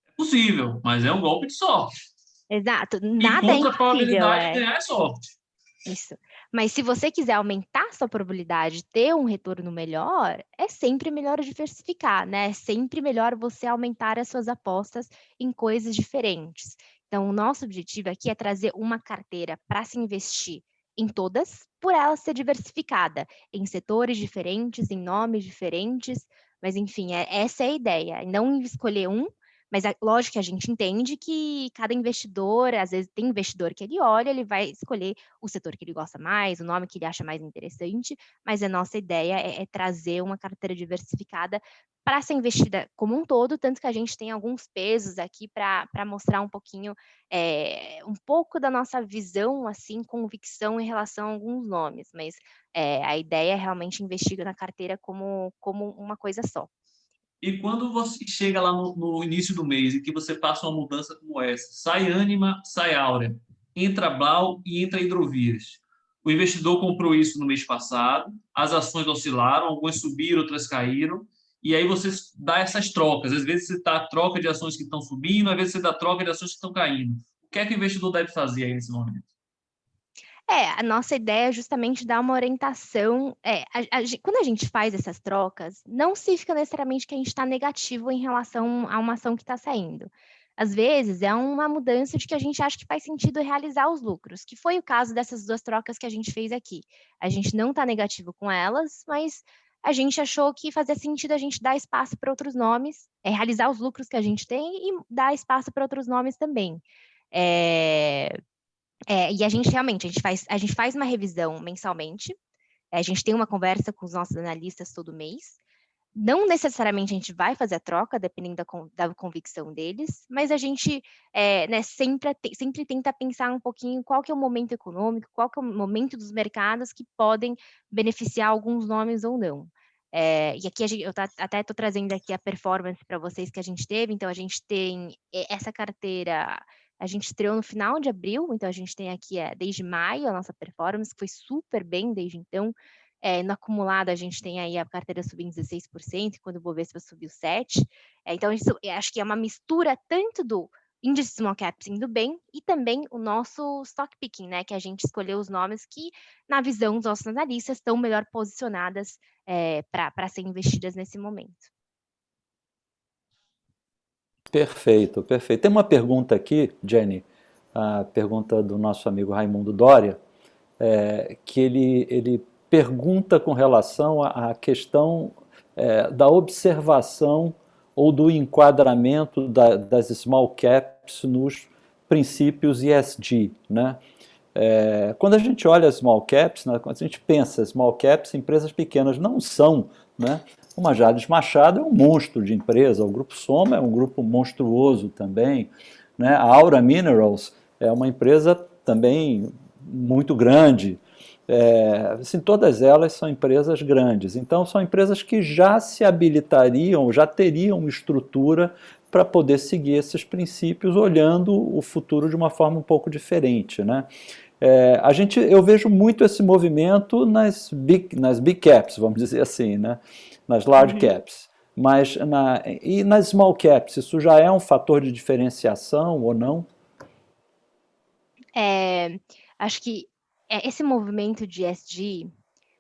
é possível, mas é um golpe de sorte. exato, E nada é contra a impossível, probabilidade, ganhar é sorte. isso. Mas se você quiser aumentar sua probabilidade de ter um retorno melhor, é sempre melhor diversificar, né? É sempre melhor você aumentar as suas apostas em coisas diferentes. Então, o nosso objetivo aqui é trazer uma carteira para se investir em todas, por ela ser diversificada, em setores diferentes, em nomes diferentes, mas enfim, essa é a ideia. Não escolher um, mas lógico que a gente entende que cada investidor, às vezes tem investidor que ele olha, ele vai escolher o setor que ele gosta mais, o nome que ele acha mais interessante, mas a nossa ideia é trazer uma carteira diversificada para ser investida como um todo, tanto que a gente tem alguns pesos aqui para mostrar um pouquinho, um pouco da nossa visão, assim, convicção em relação a alguns nomes, mas a ideia é realmente investir na carteira como uma coisa só. E quando você chega lá no início do mês e que você passa uma mudança como essa, sai Anima, sai Áurea, entra Blau e entra Hidrovias. O investidor comprou isso no mês passado, as ações oscilaram, algumas subiram, outras caíram, e aí você dá essas trocas. Às vezes você dá troca de ações que estão subindo, às vezes você dá troca de ações que estão caindo. O que é que o investidor deve fazer aí nesse momento? A nossa ideia é justamente dar uma orientação. Quando a gente faz essas trocas, não significa necessariamente que a gente está negativo em relação a uma ação que está saindo. Às vezes, é uma mudança de que a gente acha que faz sentido realizar os lucros, que foi o caso dessas 2 trocas que a gente fez aqui. A gente não está negativo com elas, mas a gente achou que fazia sentido a gente dar espaço para outros nomes, realizar os lucros que a gente tem e dar espaço para outros nomes também. E a gente realmente, a gente faz uma revisão mensalmente, A gente tem uma conversa com os nossos analistas todo mês. Não necessariamente a gente vai fazer a troca, dependendo da convicção deles, mas a gente né, sempre tenta pensar um pouquinho qual que é o momento econômico, qual que é o momento dos mercados que podem beneficiar alguns nomes ou não. E aqui eu até estou trazendo aqui a performance para vocês que a gente teve, então a gente tem essa carteira, a gente estreou no final de abril, então a gente tem aqui desde maio a nossa performance, que foi super bem desde então. No acumulado, a gente tem aí a carteira subindo 16%, quando o Bovespa subiu 7%. Então, isso, acho que é uma mistura tanto do índice small caps indo bem e também o nosso stock picking, né? Que a gente escolheu os nomes que, na visão dos nossos analistas, estão melhor posicionadas para serem investidas nesse momento. Perfeito, perfeito. Tem uma pergunta aqui, Jenny, a pergunta do nosso amigo Raimundo Doria, que ele pergunta com relação à questão da observação ou do enquadramento das small caps nos princípios ESG, né? Quando a gente olha as small caps, né, quando a gente pensa small caps, empresas pequenas não são, né? Uma Jales Machado é um monstro de empresa, o Grupo Soma é um grupo monstruoso também, né? A Aura Minerals é uma empresa também muito grande. Assim, todas elas são empresas grandes, então são empresas que já se habilitariam, já teriam estrutura para poder seguir esses princípios, olhando o futuro de uma forma um pouco diferente, né? Eu vejo muito esse movimento nas big caps, vamos dizer assim, né? Nas large caps. Mas e nas small caps, isso já é um fator de diferenciação ou não? Acho que esse movimento de ESG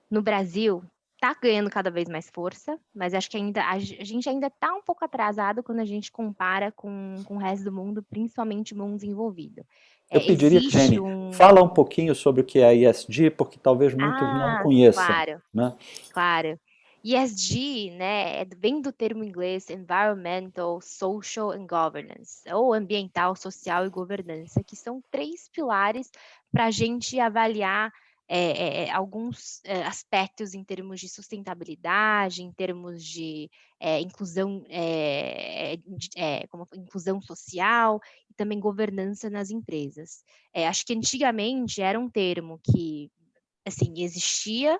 no Brasil está ganhando cada vez mais força, mas acho que a gente ainda está um pouco atrasado quando a gente compara com o resto do mundo, principalmente o mundo desenvolvido. Eu pediria, Jenny, fala um pouquinho sobre o que é ESG, porque talvez muitos não conheçam. Claro, né? Claro. ESG, né, vem do termo inglês Environmental, Social and Governance, ou ambiental, social e governança, que são 3 pilares para a gente avaliar alguns aspectos em termos de sustentabilidade, em termos de inclusão, inclusão social e também governança nas empresas. Acho que antigamente era um termo que assim, existia,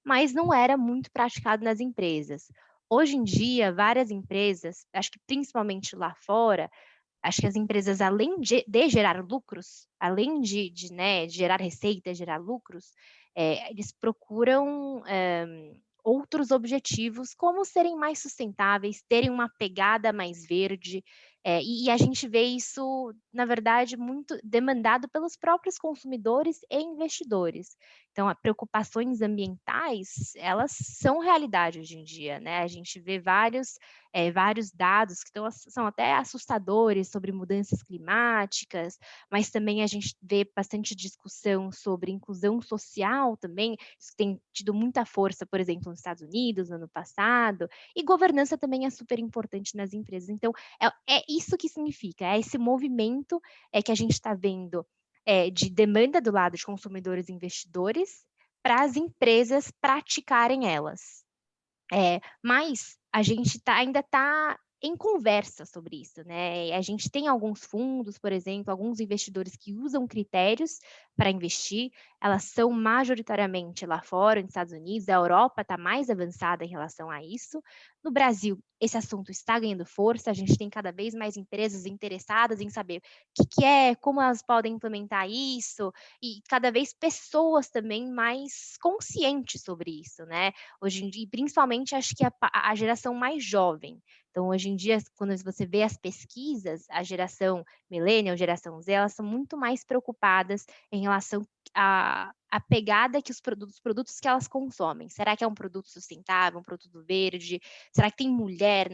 mas não era muito praticado nas empresas. Hoje em dia, várias empresas, acho que principalmente lá fora, acho que as empresas, além de gerar lucros, além de gerar receita, gerar lucros, eles procuram outros objetivos, como serem mais sustentáveis, terem uma pegada mais verde, e a gente vê isso, na verdade, muito demandado pelos próprios consumidores e investidores. Então, as preocupações ambientais, elas são realidade hoje em dia, né? A gente vê vários dados que são até assustadores sobre mudanças climáticas, mas também a gente vê bastante discussão sobre inclusão social também, isso tem tido muita força, por exemplo, nos Estados Unidos, no ano passado, e governança também é super importante nas empresas. Então, é isso que significa, é esse movimento que a gente está vendo de demanda do lado de consumidores e investidores para as empresas praticarem elas. Mas a gente ainda está em conversa sobre isso, né? A gente tem alguns fundos, por exemplo, alguns investidores que usam critérios para investir, elas são majoritariamente lá fora, nos Estados Unidos, a Europa está mais avançada em relação a isso. No Brasil, esse assunto está ganhando força, a gente tem cada vez mais empresas interessadas em saber o que é, como elas podem implementar isso, e cada vez pessoas também mais conscientes sobre isso, né? Hoje em dia, principalmente, acho que a geração mais jovem. Então, hoje em dia, quando você vê as pesquisas, a geração millennial, geração Z, elas são muito mais preocupadas em relação à pegada que os produtos que elas consomem. Será que é um produto sustentável, um produto verde? Será que tem mulher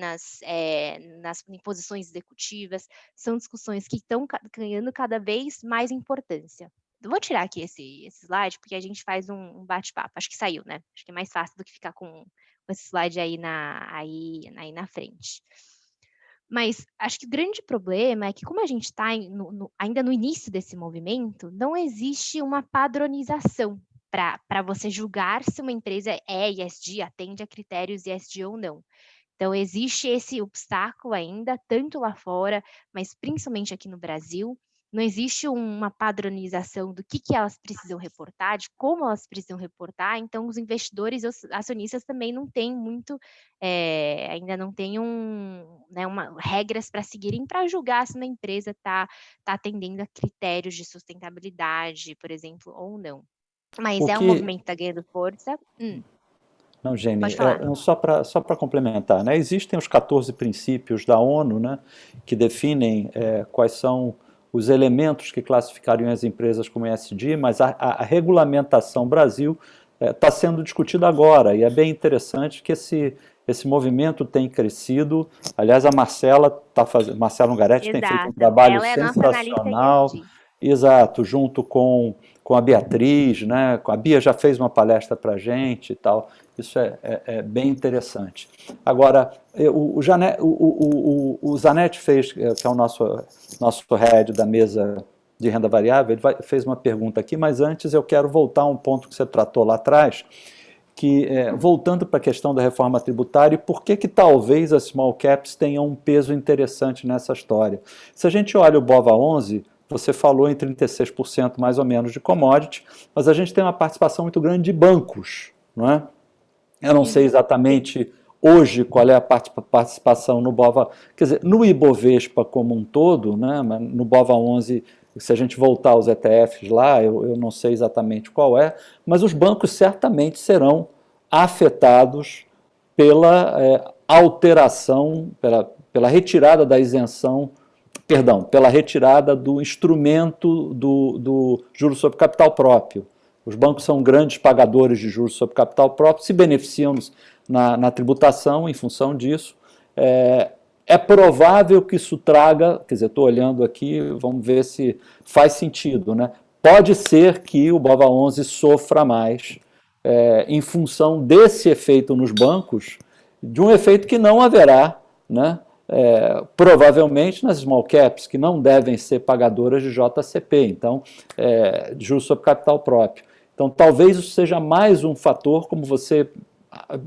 em posições executivas? São discussões que estão ganhando cada vez mais importância. Eu vou tirar aqui esse slide, porque a gente faz um bate-papo. Acho que saiu, né? Acho que é mais fácil do que ficar com esse slide aí na frente. Mas acho que o grande problema é que, como a gente está ainda no início desse movimento, não existe uma padronização para você julgar se uma empresa é ESG, atende a critérios ESG ou não. Então, existe esse obstáculo ainda, tanto lá fora, mas principalmente aqui no Brasil. Não existe uma padronização do que elas precisam reportar, de como elas precisam reportar, então os investidores e os acionistas também não têm muito, ainda não têm regras para seguirem para julgar se uma empresa está atendendo a critérios de sustentabilidade, por exemplo, ou não. Mas O é um que, movimento que está ganhando força. não, Jenny, Pode falar. só para complementar, né? Existem os 14 princípios da ONU, né, que definem quais são os elementos que classificariam as empresas como ESG, mas a regulamentação Brasil está sendo discutida agora, e é bem interessante que esse movimento tem crescido. Aliás, a Marcela Ungaretti tem feito um Exato. trabalho Ela é a nossa analista sensacional. ESG. Exato, junto com a Beatriz, né? A Bia já fez uma palestra para a gente e tal, isso é bem interessante. Agora, o Zanetti fez, que é o nosso head da mesa de renda variável, ele fez uma pergunta aqui, mas antes eu quero voltar a um ponto que você tratou lá atrás, que voltando para a questão da reforma tributária, e por que talvez as small caps tenham um peso interessante nessa história. Se a gente olha o BOVA11, você falou em 36% mais ou menos de commodity, mas a gente tem uma participação muito grande de bancos, não é? Eu não sei exatamente hoje qual é a participação no BOVA, quer dizer, no Ibovespa como um todo, né, no BOVA11, se a gente voltar aos ETFs lá, eu não sei exatamente qual é, mas os bancos certamente serão afetados pela alteração, pela retirada da isenção, pela retirada do instrumento do juros sobre capital próprio. Os bancos são grandes pagadores de juros sobre capital próprio, se beneficiam na tributação em função disso. É provável que isso traga, quer dizer, estou olhando aqui, vamos ver se faz sentido, né? Pode ser que o BOVA11 sofra mais em função desse efeito nos bancos, de um efeito que não haverá, né? Provavelmente nas small caps, que não devem ser pagadoras de JCP, então, de juros sobre capital próprio. Então, talvez isso seja mais um fator, como você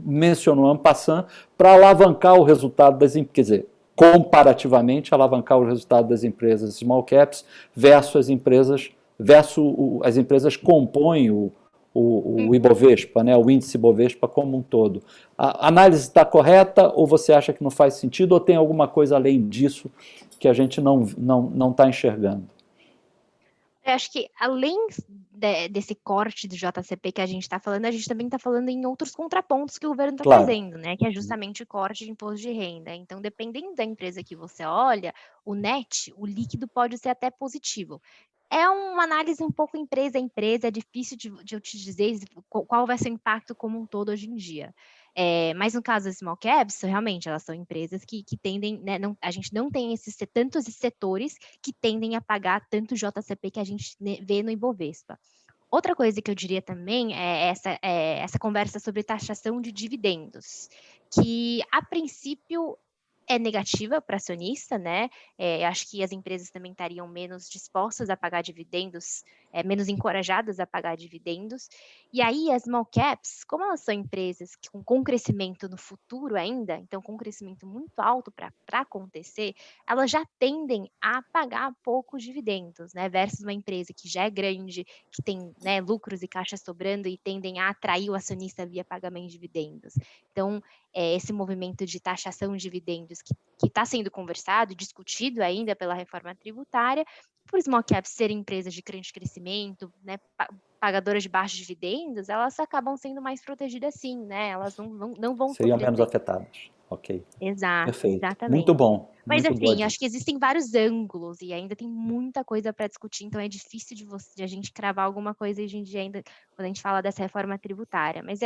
mencionou en passant, para alavancar o resultado das empresas, quer dizer, comparativamente alavancar o resultado das empresas small caps versus as empresas que compõem o Ibovespa, né, o índice Ibovespa como um todo. A análise está correta ou você acha que não faz sentido ou tem alguma coisa além disso que a gente não está enxergando? Eu acho que além desse corte do JCP que a gente está falando, a gente também está falando em outros contrapontos que o governo está fazendo, né? Que é justamente o corte de imposto de renda. Então, dependendo da empresa que você olha, o net, o líquido pode ser até positivo. É uma análise um pouco empresa a empresa, é difícil de eu te dizer qual vai ser o impacto como um todo hoje em dia. Mas no caso das small caps, realmente, elas são empresas que tendem, né, a gente não tem tantos setores que tendem a pagar tanto JCP que a gente vê no Ibovespa. Outra coisa que eu diria também é essa conversa sobre taxação de dividendos, que a princípio é negativa para acionista, né? Acho que as empresas também estariam menos dispostas a pagar dividendos, menos encorajadas a pagar dividendos. E aí as small caps, como elas são empresas com crescimento no futuro ainda, então com crescimento muito alto para acontecer, elas já tendem a pagar poucos dividendos, né? Versus uma empresa que já é grande, que tem, né, lucros e caixas sobrando e tendem a atrair o acionista via pagamento de dividendos. Então, esse movimento de taxação de dividendos que está sendo conversado e discutido ainda pela reforma tributária, por small caps serem empresas de grande crescimento, né, pagadoras de baixos dividendos, elas acabam sendo mais protegidas sim, né? Elas não vão Seriam sofrer menos tanto. afetadas. Ok. Exato, Perfeito. exatamente. Muito bom. Mas muito assim, acho que existem vários ângulos e ainda tem muita coisa para discutir, então é difícil de a gente cravar alguma coisa hoje em dia ainda quando a gente fala dessa reforma tributária. Mas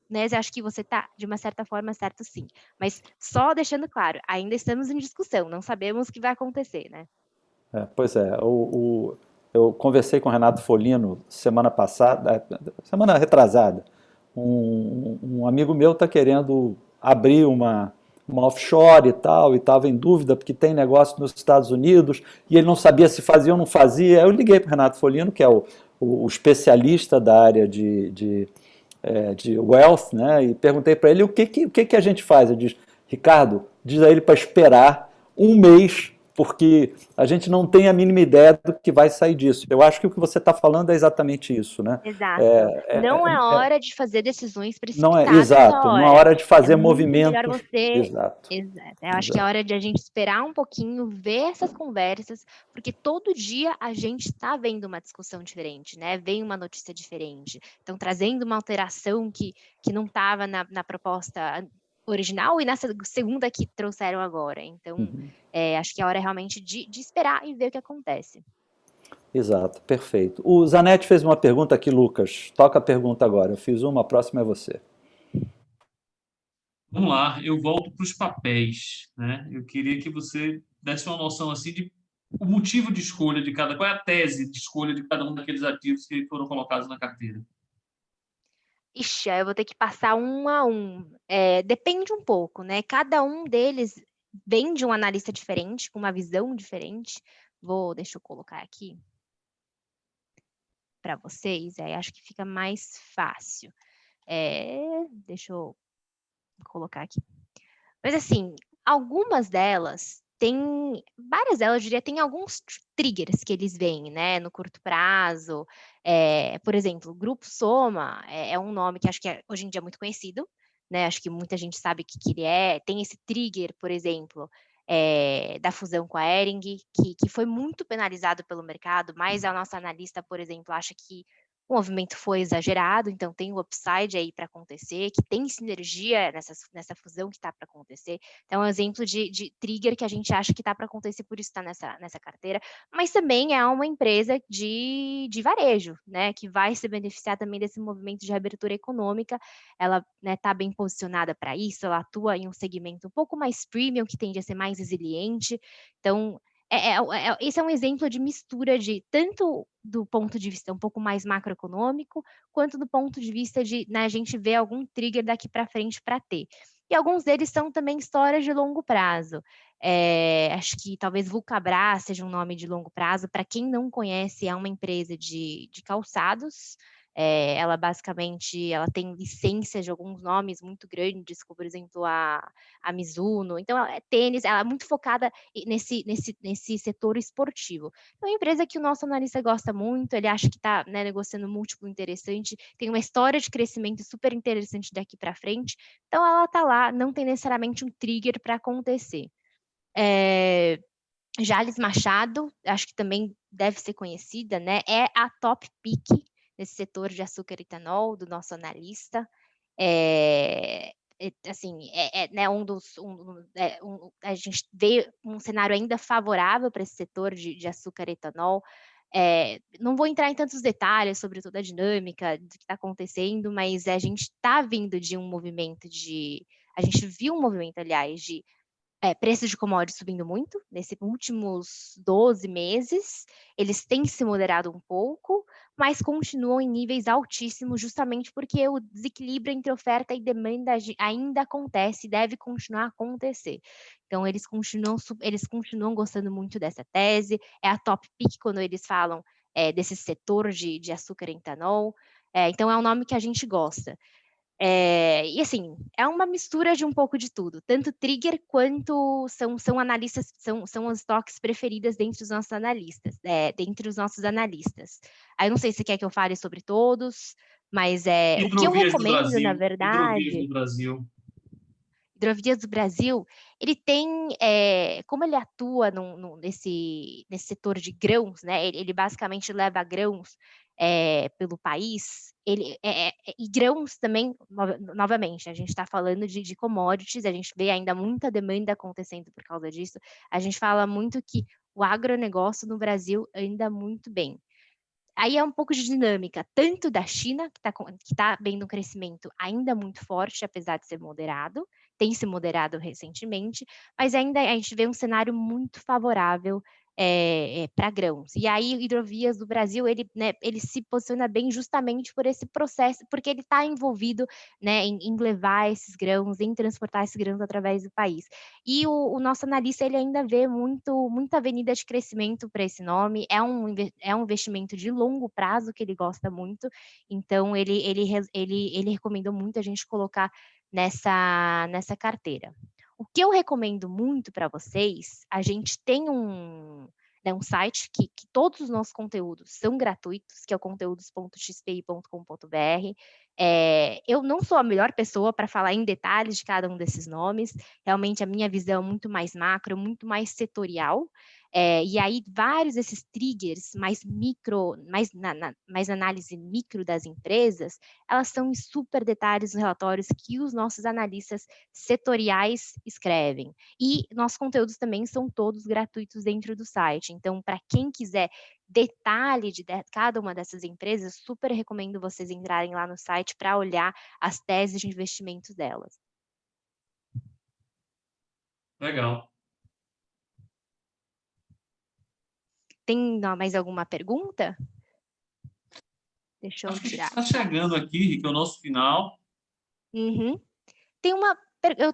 né, eu acho que você está, de uma certa forma, certo sim. Mas só deixando claro, ainda estamos em discussão, não sabemos o que vai acontecer, né? Pois é, eu conversei com o Renato Folino semana retrasada. Um amigo meu está querendo abrir uma offshore e tal, e estava em dúvida porque tem negócio nos Estados Unidos, e ele não sabia se fazia ou não fazia. Eu liguei para o Renato Folino, que é o especialista da área de wealth, né? E perguntei para ele o que a gente faz. Eu disse, Ricardo, diz a ele para esperar um mês, porque a gente não tem a mínima ideia do que vai sair disso. Eu acho que o que você está falando é exatamente isso, né? Exato. Não é hora de fazer decisões Não é precipitadas exato, não é agora. hora de É fazer muito melhor movimentos. você. Exato, Exato. Eu acho que é exato. hora de a gente esperar um pouquinho, ver essas conversas, porque todo dia a gente está vendo uma discussão diferente, né? Vem uma notícia diferente. Então, trazendo uma alteração que não estava na proposta original e nessa segunda que trouxeram agora. Então, acho que a hora é realmente de esperar e ver o que acontece. Exato, perfeito. O Zanetti fez uma pergunta aqui, Lucas. Toca a pergunta agora. Eu fiz uma, a próxima é você. Vamos lá, eu volto para os papéis, né? Eu queria que você desse uma noção assim de o motivo de escolha de cada, qual é a tese de escolha de cada um daqueles ativos que foram colocados na carteira. Ixi, aí eu vou ter que passar um a um. Depende um pouco, né? Cada um deles vem de um analista diferente, com uma visão diferente. Deixa eu colocar aqui para vocês, aí acho que fica mais fácil. Deixa eu colocar aqui. Mas assim, algumas delas várias delas, eu diria, tem alguns triggers que eles veem, né, no curto prazo. Por exemplo, o Grupo Soma é um nome que acho que hoje em dia é muito conhecido, né? Acho que muita gente sabe o que ele é. Tem esse trigger, por exemplo, da fusão com a Hering, que foi muito penalizado pelo mercado, mas a nossa analista, por exemplo, acha que o movimento foi exagerado, então tem o upside aí para acontecer, que tem sinergia nessa fusão que está para acontecer. Então, é um exemplo de trigger que a gente acha que está para acontecer, por isso está nessa carteira. Mas também é uma empresa de varejo, né, que vai se beneficiar também desse movimento de reabertura econômica. Ela está bem posicionada para isso, ela atua em um segmento um pouco mais premium, que tende a ser mais resiliente. Então, esse é um exemplo de mistura de tanto do ponto de vista um pouco mais macroeconômico, quanto do ponto de vista de, né, a gente ver algum trigger daqui para frente para ter. E alguns deles são também histórias de longo prazo. Acho que talvez Vulcabras seja um nome de longo prazo. Para quem não conhece, é uma empresa de calçados. Ela basicamente tem licença de alguns nomes muito grandes, como por exemplo a Mizuno. Então, ela é tênis, ela é muito focada nesse setor esportivo. Então, é uma empresa que o nosso analista gosta muito, ele acha que está, né, negociando múltiplo interessante, tem uma história de crescimento super interessante daqui para frente. Então, ela está lá, não tem necessariamente um trigger para acontecer. Jalles Machado, acho que também deve ser conhecida, né? É a top pick nesse setor de açúcar e etanol do nosso analista. Assim, né, a gente vê um cenário ainda favorável para esse setor de açúcar e etanol. Não vou entrar em tantos detalhes sobre toda a dinâmica do que está acontecendo, mas a gente está vindo de um movimento a gente viu um movimento, aliás, de preços de commodities subindo muito nesses últimos 12 meses. Eles têm se moderado um pouco, mas continuam em níveis altíssimos, justamente porque o desequilíbrio entre oferta e demanda ainda acontece e deve continuar a acontecer. Então, eles continuam gostando muito dessa tese. É a top pick quando eles falam desse setor de açúcar e etanol. Então, é um nome que a gente gosta. E assim, é uma mistura de um pouco de tudo, tanto trigger quanto são analistas, são as stocks preferidas dentre os nossos analistas, Aí eu não sei se quer que eu fale sobre todos, mas o que eu recomendo, na Hidrovias verdade, do Brasil. Hidrovias do Brasil, ele tem, como ele atua nesse setor de grãos, né? Ele basicamente leva grãos pelo país. E grãos também, novamente, a gente está falando de commodities, a gente vê ainda muita demanda acontecendo por causa disso. A gente fala muito que o agronegócio no Brasil anda muito bem. Aí é um pouco de dinâmica, tanto da China, que tá vendo um crescimento ainda muito forte, apesar de ser moderado. tem se moderado recentemente, mas ainda a gente vê um cenário muito favorável para grãos. E aí, o Hidrovias do Brasil, ele, né, ele se posiciona bem justamente por esse processo, porque ele está envolvido, né, em levar esses grãos, em transportar esses grãos através do país. E o nosso analista, ele ainda vê muita avenida de crescimento para esse nome, é um investimento de longo prazo que ele gosta muito, então ele recomendou muito a gente colocar nessa carteira. O que eu recomendo muito para vocês, a gente tem um site que todos os nossos conteúdos são gratuitos, que é o conteúdos.xpi.com.br. Eu não sou a melhor pessoa para falar em detalhes de cada um desses nomes, realmente a minha visão é muito mais macro, muito mais setorial, e aí vários desses triggers mais micro, mais análise micro das empresas, elas estão em super detalhes nos relatórios que os nossos analistas setoriais escrevem. E nossos conteúdos também são todos gratuitos dentro do site. Então, para quem quiser detalhe de cada uma dessas empresas, super recomendo vocês entrarem lá no site para olhar as teses de investimentos delas. Legal. Tem mais alguma pergunta? Deixa eu Acho que a gente tirar. está chegando aqui, Rick, ao nosso final. Uhum. Tem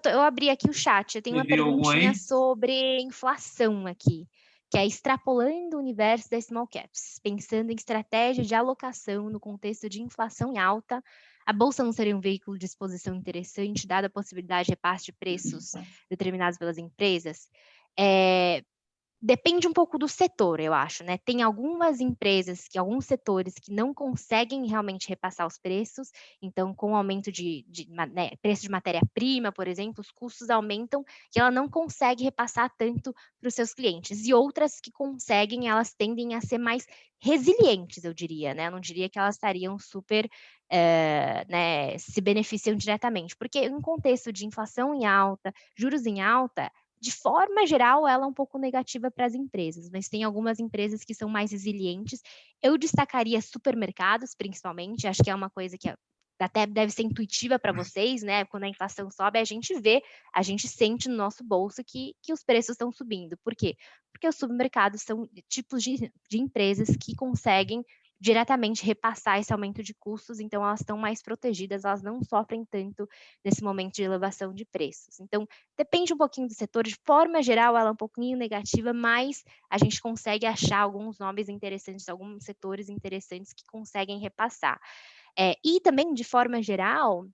eu abri aqui o chat, eu tenho uma Teve algum perguntinha aí? sobre inflação aqui, que é extrapolando o universo das small caps, pensando em estratégia de alocação no contexto de inflação em alta, a bolsa não seria um veículo de exposição interessante, dada a possibilidade de repasse de preços determinados pelas empresas? Depende um pouco do setor, eu acho, né? Tem algumas empresas, alguns setores que não conseguem realmente repassar os preços, então, com o aumento né, preço de matéria-prima, por exemplo, os custos aumentam e ela não consegue repassar tanto para os seus clientes. E outras que conseguem, elas tendem a ser mais resilientes, eu diria, né? Eu não diria que elas estariam super, né, se beneficiam diretamente, porque em um contexto de inflação em alta, juros em alta, de forma geral, ela é um pouco negativa para as empresas, mas tem algumas empresas que são mais resilientes. Eu destacaria supermercados, principalmente, acho que é uma coisa que até deve ser intuitiva para vocês, né? Quando a inflação sobe, a gente vê, a gente sente no nosso bolso que os preços estão subindo. Por quê? Porque os supermercados são tipos de empresas que conseguem diretamente repassar esse aumento de custos, então elas estão mais protegidas, elas não sofrem tanto nesse momento de elevação de preços. Então, depende um pouquinho do setor, de forma geral ela é um pouquinho negativa, mas a gente consegue achar alguns nomes interessantes, alguns setores interessantes que conseguem repassar. E também, de forma geral,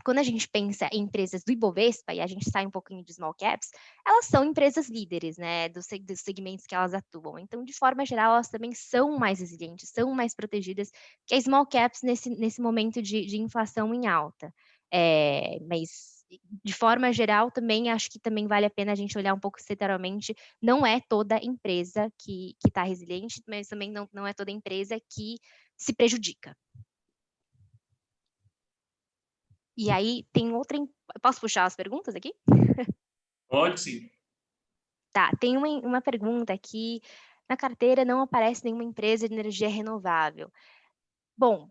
quando a gente pensa em empresas do Ibovespa, e a gente sai um pouquinho de small caps, elas são empresas líderes, né, dos segmentos que elas atuam. Então, de forma geral, elas também são mais resilientes, são mais protegidas que as small caps nesse momento de inflação em alta. Mas, de forma geral, também acho que também vale a pena a gente olhar um pouco setorialmente. Não é toda empresa que está resiliente, mas também não é toda empresa que se prejudica. E aí, tem outra. Posso puxar as perguntas aqui? Pode sim. Tá, tem uma pergunta aqui. Na carteira não aparece nenhuma empresa de energia renovável. Bom,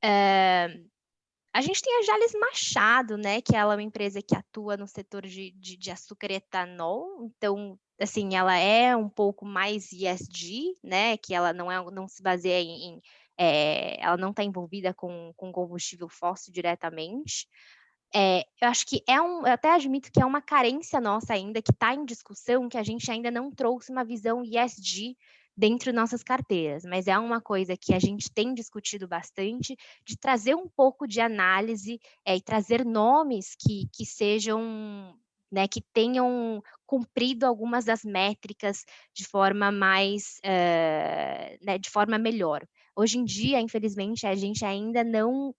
a gente tem a Jalles Machado, né? Que ela é uma empresa que atua no setor de açúcar e etanol. Então, assim, ela é um pouco mais ESG, né? Que ela não se baseia ela não está envolvida com combustível fóssil diretamente. Eu acho que eu até admito que é uma carência nossa ainda, que está em discussão, que a gente ainda não trouxe uma visão ESG dentro de nossas carteiras, mas é uma coisa que a gente tem discutido bastante, de trazer um pouco de análise e trazer nomes que sejam, né, que tenham cumprido algumas das métricas de forma mais, né, de forma melhor. Hoje em dia, infelizmente, a gente ainda não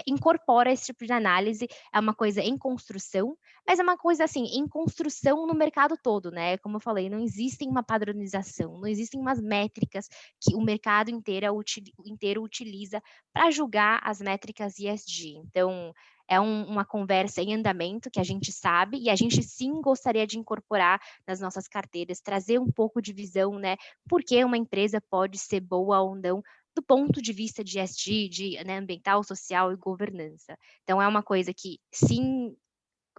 incorpora esse tipo de análise, é uma coisa em construção, mas é uma coisa assim, em construção no mercado todo, né? Como eu falei, não existe uma padronização, não existem umas métricas que o mercado inteiro utiliza para julgar as métricas ESG. Então, é uma conversa em andamento que a gente sabe e a gente sim gostaria de incorporar nas nossas carteiras, trazer um pouco de visão, né? Por que uma empresa pode ser boa ou não do ponto de vista de ESG, né, ambiental, social e governança. Então, é uma coisa que, sim,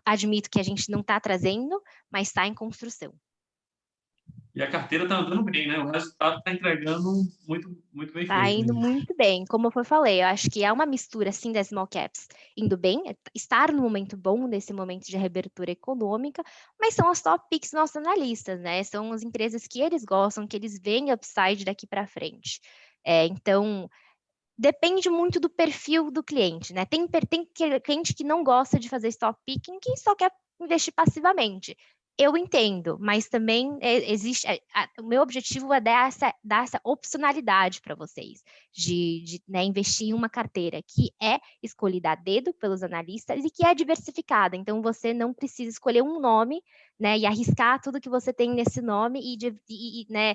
admito que a gente não está trazendo, mas está em construção. E a carteira está andando bem, né? O resultado está entregando muito, muito bem Está feito. indo muito bem, como eu falei, eu acho que é uma mistura, sim, das small caps indo bem, estar no momento bom, nesse momento de reabertura econômica, mas são as top picks dos nossos analistas, né? São as empresas que eles gostam, que eles veem upside daqui para frente. Então, depende muito do perfil do cliente, né? Tem cliente que não gosta de fazer stop picking, que só quer investir passivamente. Eu entendo, mas também existe. O meu objetivo é dar essa opcionalidade para vocês, né, investir em uma carteira que é escolhida a dedo pelos analistas e que é diversificada. Então, você não precisa escolher um nome, né, e arriscar tudo que você tem nesse nome né,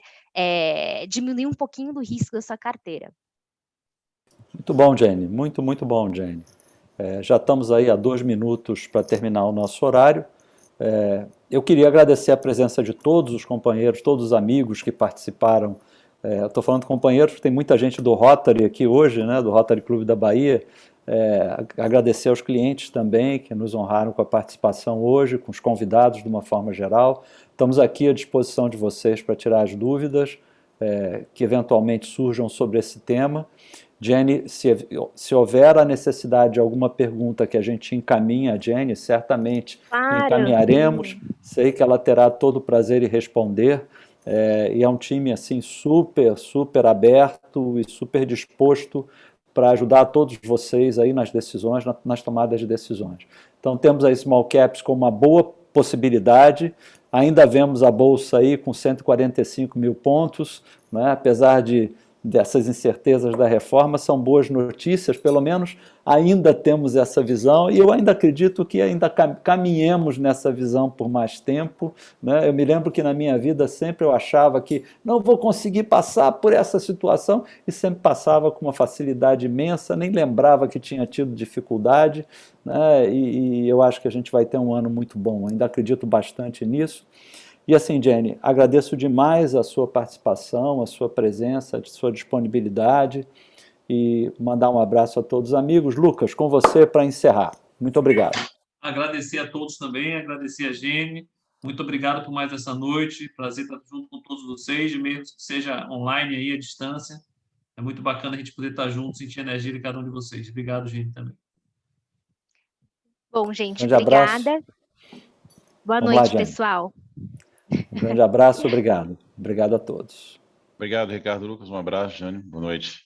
diminuir um pouquinho do risco da sua carteira. Muito bom, Jenny. Muito, muito bom, Jenny. Já estamos aí a 2 minutos para terminar o nosso horário. Eu queria agradecer a presença de todos os companheiros, todos os amigos que participaram. Estou falando de companheiros, porque tem muita gente do Rotary aqui hoje, né, do Rotary Clube da Bahia. Agradecer aos clientes também, que nos honraram com a participação hoje, com os convidados de uma forma geral. Estamos aqui à disposição de vocês para tirar as dúvidas que eventualmente surjam sobre esse tema. Jenny, se houver a necessidade de alguma pergunta que a gente encaminha a Jenny, certamente encaminharemos. Sim. Sei que ela terá todo o prazer em responder. E é um time assim super, super aberto e super disposto para ajudar todos vocês aí nas decisões, nas tomadas de decisões. Então temos aí small caps como uma boa possibilidade. Ainda vemos a bolsa aí com 145 mil pontos, né? Apesar dessas incertezas da reforma, são boas notícias, pelo menos ainda temos essa visão, e eu ainda acredito que ainda caminhemos nessa visão por mais tempo, né? Eu me lembro que na minha vida sempre eu achava que não vou conseguir passar por essa situação, e sempre passava com uma facilidade imensa, nem lembrava que tinha tido dificuldade, né? E eu acho que a gente vai ter um ano muito bom, ainda acredito bastante nisso. E assim, Jenny, agradeço demais a sua participação, a sua presença, a sua disponibilidade e mandar um abraço a todos os amigos. Lucas, com você para encerrar. Muito obrigado. Agradecer a todos também, agradecer a Jenny. Muito obrigado por mais essa noite. Prazer estar junto com todos vocês, mesmo que seja online aí, à distância. É muito bacana a gente poder estar junto, sentir a energia de cada um de vocês. Obrigado, Jenny, também. Bom, gente, Grande obrigada. Abraço. Boa Vamos noite, lá, pessoal. Um grande abraço, obrigado. Obrigado a todos. Obrigado, Ricardo, Lucas. Um abraço, Jânio. Boa noite.